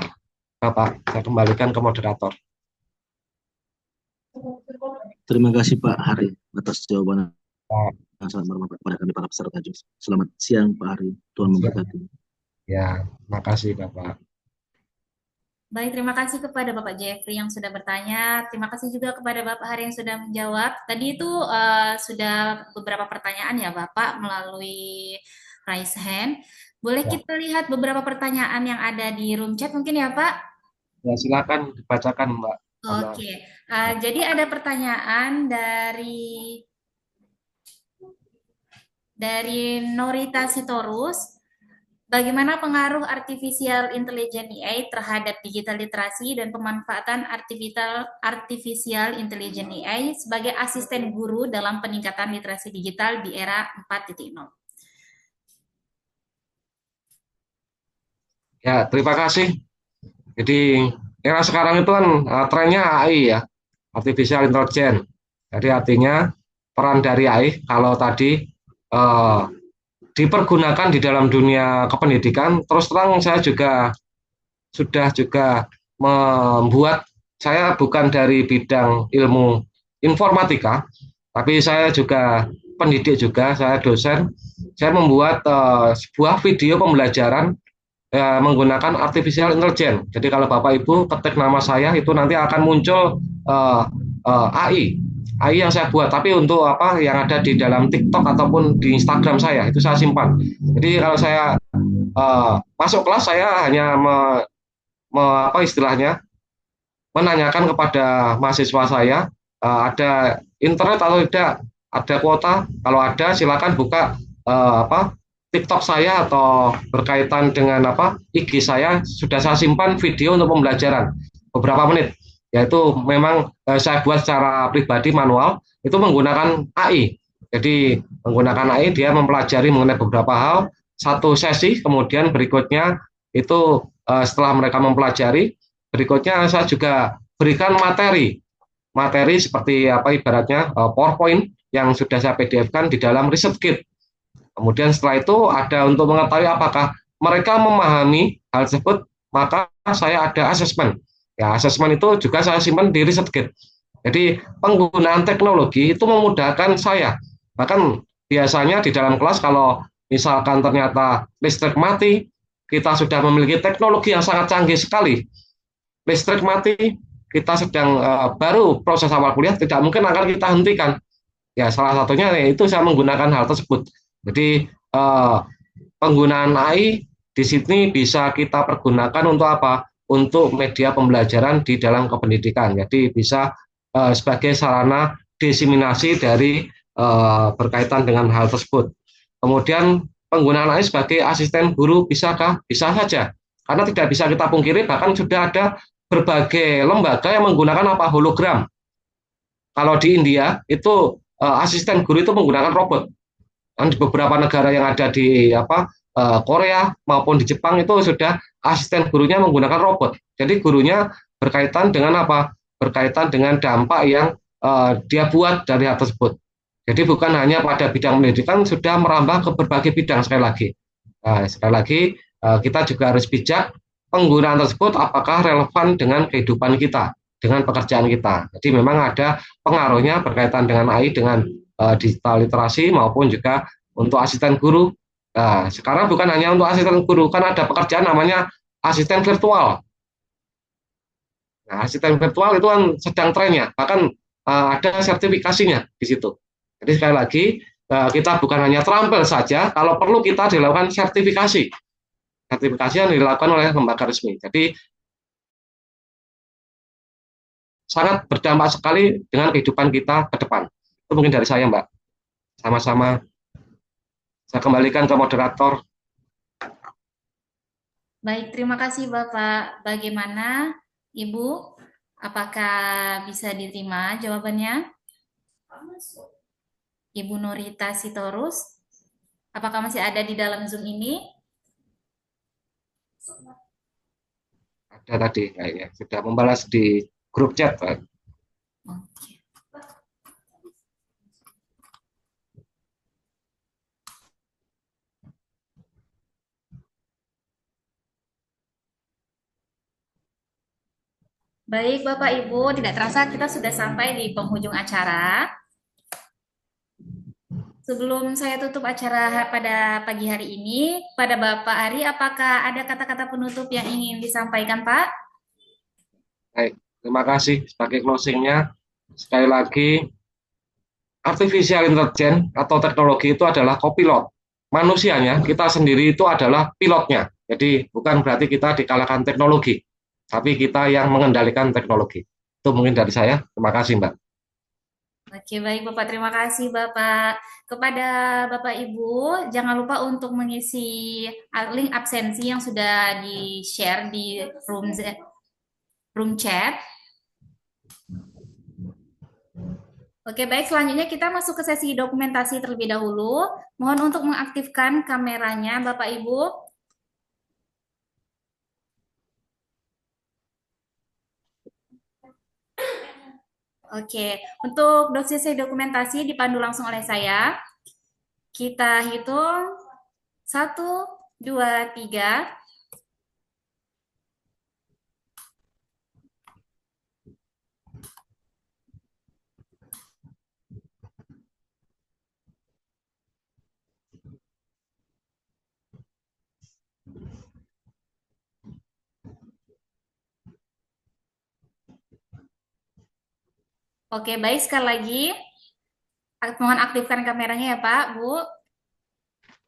Bapak. Saya kembalikan ke moderator. Terima kasih Pak Hari atas jawaban Pak. yang sangat bermanfaat kepada kami para peserta JOS. Selamat siang Pak Hari, Tuhan memberkati. Ya, makasih Bapak. Baik, terima kasih kepada Bapak Jeffrey yang sudah bertanya. Terima kasih juga kepada Bapak Hari yang sudah menjawab. Tadi itu sudah beberapa pertanyaan ya Bapak melalui raise hand. Boleh Ya. kita lihat beberapa pertanyaan yang ada di room chat mungkin ya Pak? Ya, silakan dibacakan Mbak. Oke, jadi ada pertanyaan dari Norita Sitorus. Bagaimana pengaruh artificial intelligence AI terhadap digital literasi dan pemanfaatan artificial intelligence AI sebagai asisten guru dalam peningkatan literasi digital di era 4.0? Ya, terima kasih. Jadi era sekarang itu kan trennya AI ya, artificial intelligence. Jadi artinya peran dari AI kalau tadi eh, dipergunakan di dalam dunia kependidikan, terus terang saya juga sudah juga membuat, saya bukan dari bidang ilmu informatika, tapi saya juga pendidik juga, saya dosen. Saya membuat sebuah video pembelajaran menggunakan artificial intelligence. Jadi kalau Bapak Ibu ketik nama saya itu nanti akan muncul AI yang saya buat. Tapi untuk apa yang ada di dalam TikTok ataupun di Instagram saya itu saya simpan. Jadi kalau saya masuk kelas saya hanya apa istilahnya menanyakan kepada mahasiswa saya ada internet atau tidak, ada kuota. Kalau ada silakan buka apa TikTok saya atau berkaitan dengan apa IG saya, sudah saya simpan video untuk pembelajaran beberapa menit, yaitu memang saya buat secara pribadi manual itu menggunakan AI. Jadi menggunakan AI dia mempelajari mengenai beberapa hal satu sesi, kemudian berikutnya itu setelah mereka mempelajari, berikutnya saya juga berikan materi seperti apa ibaratnya PowerPoint yang sudah saya PDF-kan di dalam Research Kit. Kemudian setelah itu ada untuk mengetahui apakah mereka memahami hal tersebut, maka saya ada asesmen. Ya, asesmen itu juga saya simpan di ResearchGate. Jadi penggunaan teknologi itu memudahkan saya. Bahkan biasanya di dalam kelas kalau misalkan ternyata listrik mati, kita sudah memiliki teknologi yang sangat canggih sekali. Listrik mati, kita sedang baru proses awal kuliah, tidak mungkin akan kita hentikan. Ya, salah satunya itu saya menggunakan hal tersebut. Jadi penggunaan AI di sini bisa kita pergunakan untuk apa? Untuk media pembelajaran di dalam kependidikan. Jadi bisa sebagai sarana diseminasi dari berkaitan dengan hal tersebut. Kemudian penggunaan AI sebagai asisten guru bisakah? Bisa saja. Karena tidak bisa kita pungkiri, bahkan sudah ada berbagai lembaga yang menggunakan apa? Hologram. Kalau di India itu asisten guru itu menggunakan robot. Dan di beberapa negara yang ada di apa Korea maupun di Jepang itu sudah asisten gurunya menggunakan robot. Jadi gurunya berkaitan dengan apa? Berkaitan dengan dampak yang dia buat dari hal tersebut. Jadi bukan hanya pada bidang pendidikan, sudah merambah ke berbagai bidang sekali lagi. Nah, sekali lagi kita juga harus bijak penggunaan tersebut apakah relevan dengan kehidupan kita, dengan pekerjaan kita. Jadi memang ada pengaruhnya berkaitan dengan AI, dengan digital literasi maupun juga untuk asisten guru. Nah, sekarang bukan hanya untuk asisten guru, kan ada pekerjaan namanya asisten virtual. Nah, asisten virtual itu kan sedang trennya, bahkan ada sertifikasinya di situ. Jadi sekali lagi kita bukan hanya terampil saja, kalau perlu kita dilakukan sertifikasi. Sertifikasi yang dilakukan oleh lembaga resmi. Jadi sangat berdampak sekali dengan kehidupan kita ke depan. Itu mungkin dari saya, Mbak. Sama-sama. Saya kembalikan ke moderator. Baik, terima kasih Bapak. Bagaimana Ibu? Apakah bisa diterima jawabannya? Ibu Norita Sitorus, apakah masih ada di dalam Zoom ini? Ada tadi kayaknya sudah membalas di grup chat. Oke. Baik, Bapak Ibu, tidak terasa kita sudah sampai di penghujung acara. Sebelum saya tutup acara pada pagi hari ini, pada Bapak Ari, apakah ada kata-kata penutup yang ingin disampaikan, Pak? Baik, terima kasih sebagai closingnya. Sekali lagi, artificial intelligence atau teknologi itu adalah kopilot. Manusianya, kita sendiri itu adalah pilotnya. Jadi bukan berarti kita dikalahkan teknologi, tapi kita yang mengendalikan teknologi. Itu mungkin dari saya. Terima kasih, Mbak. Oke, baik Bapak. Terima kasih Bapak. Kepada Bapak Ibu, jangan lupa untuk mengisi link absensi yang sudah di-share di room chat. Oke, baik. Selanjutnya kita masuk ke sesi dokumentasi terlebih dahulu. Mohon untuk mengaktifkan kameranya, Bapak Ibu. Oke, untuk sesi dokumentasi dipandu langsung oleh saya. Kita hitung 1, 2, 3. Oke, baik. Sekali lagi, mohon aktifkan kameranya ya Pak, Bu.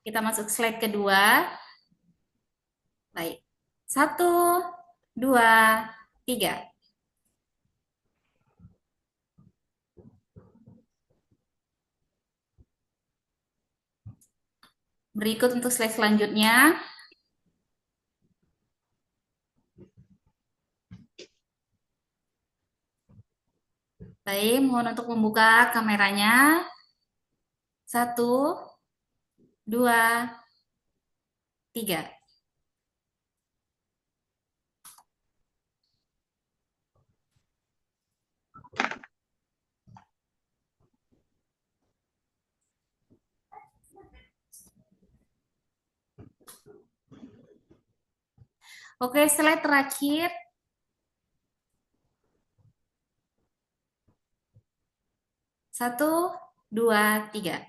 Kita masuk slide kedua. Baik. 1, 2, 3. Berikut untuk slide selanjutnya. Baik, mohon untuk membuka kameranya. 1, 2, 3. Oke, slide terakhir. Satu, dua, tiga.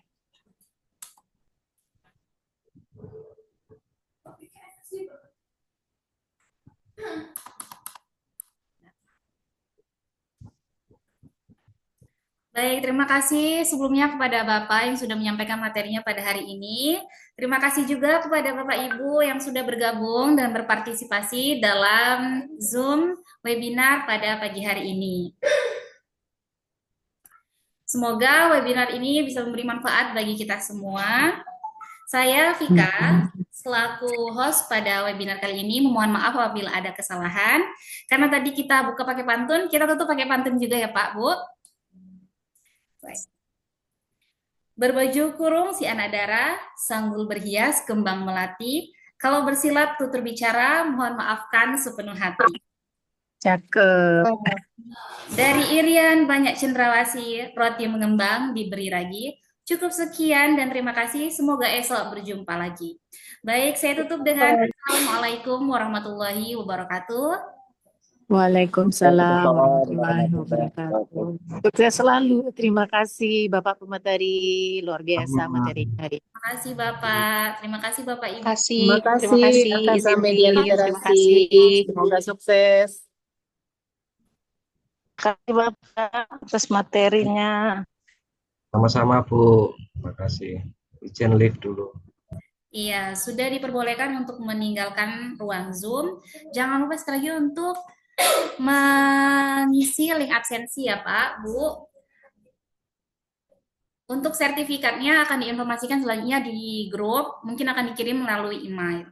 Baik, terima kasih sebelumnya kepada Bapak yang sudah menyampaikan materinya pada hari ini. Terima kasih juga kepada Bapak Ibu yang sudah bergabung dan berpartisipasi dalam Zoom webinar pada pagi hari ini. Semoga webinar ini bisa memberi manfaat bagi kita semua. Saya Vika, selaku host pada webinar kali ini, memohon maaf apabila ada kesalahan. Karena tadi kita buka pakai pantun, kita tutup pakai pantun juga ya Pak, Bu. Berbaju kurung si anak dara, sanggul berhias, kembang melati. Kalau bersilat tutur bicara, mohon maafkan sepenuh hati. Cakep. Dari Irian banyak cendrawasih, roti mengembang, diberi ragi. Cukup sekian dan terima kasih. Semoga esok berjumpa lagi. Baik, saya tutup dengan Assalamualaikum warahmatullahi wabarakatuh. Waalaikumsalam warahmatullahi wabarakatuh. Sukses selalu. Terima kasih Bapak Pemateri. Luar biasa materi hari. Terima kasih Bapak. Terima kasih Bapak Ibu. Terima kasih Akasa Media Literasi. Semoga sukses. Terima kasih Bapak atas materinya. Sama-sama, Bu. Terima kasih. Izin live dulu. Iya, sudah diperbolehkan untuk meninggalkan ruang Zoom. Jangan lupa sekali lagi untuk mengisi link absensi ya Pak, Bu. Untuk sertifikatnya akan diinformasikan selanjutnya di grup, mungkin akan dikirim melalui email.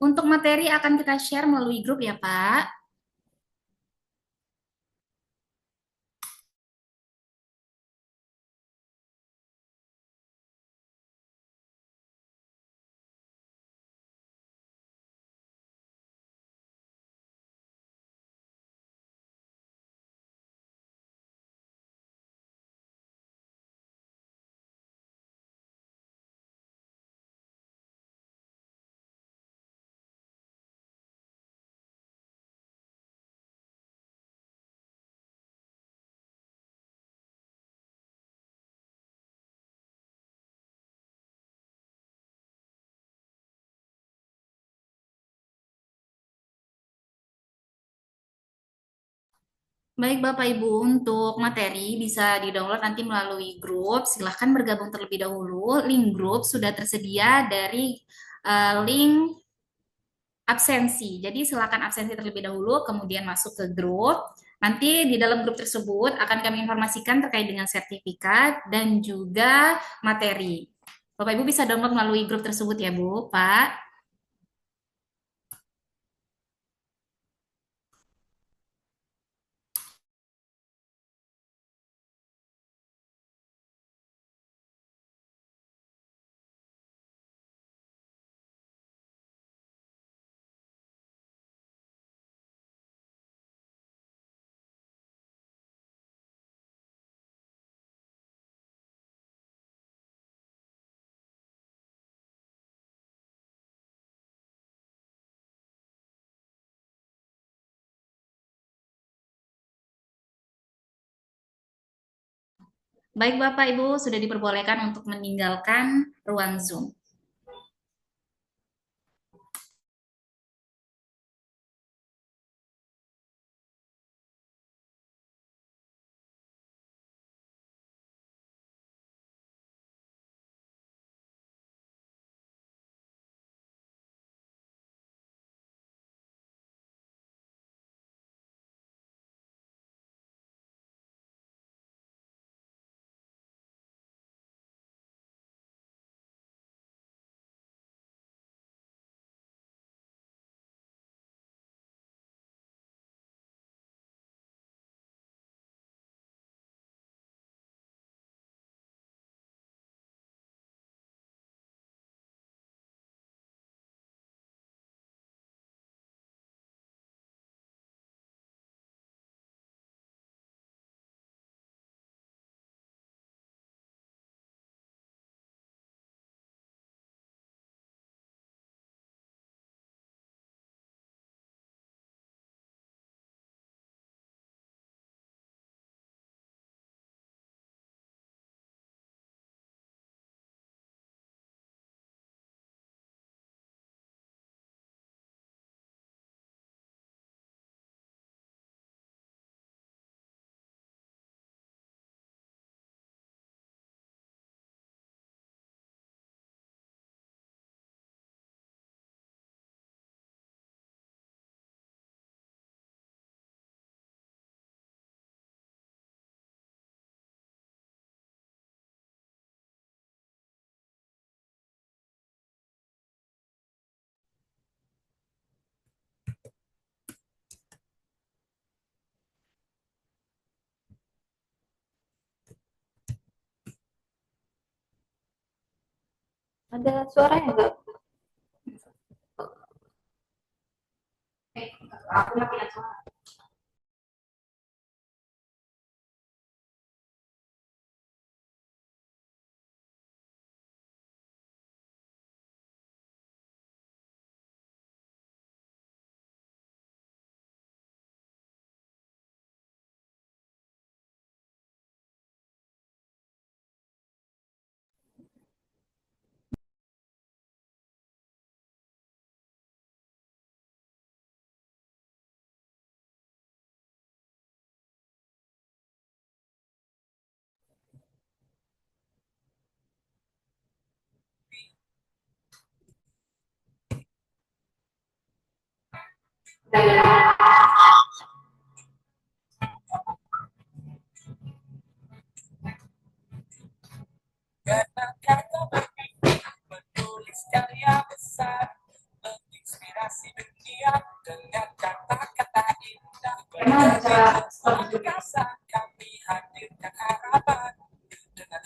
Untuk materi akan kita share melalui grup ya Pak. Baik Bapak Ibu, untuk materi bisa di-download nanti melalui grup. Silahkan bergabung terlebih dahulu. Link grup sudah tersedia dari link absensi. Jadi silakan absensi terlebih dahulu, kemudian masuk ke grup. Nanti di dalam grup tersebut akan kami informasikan terkait dengan sertifikat dan juga materi. Bapak Ibu bisa download melalui grup tersebut ya Bu, Pak. Baik Bapak Ibu, sudah diperbolehkan untuk meninggalkan ruang Zoom. Ada suaranya enggak? Aku matikan suara. Dari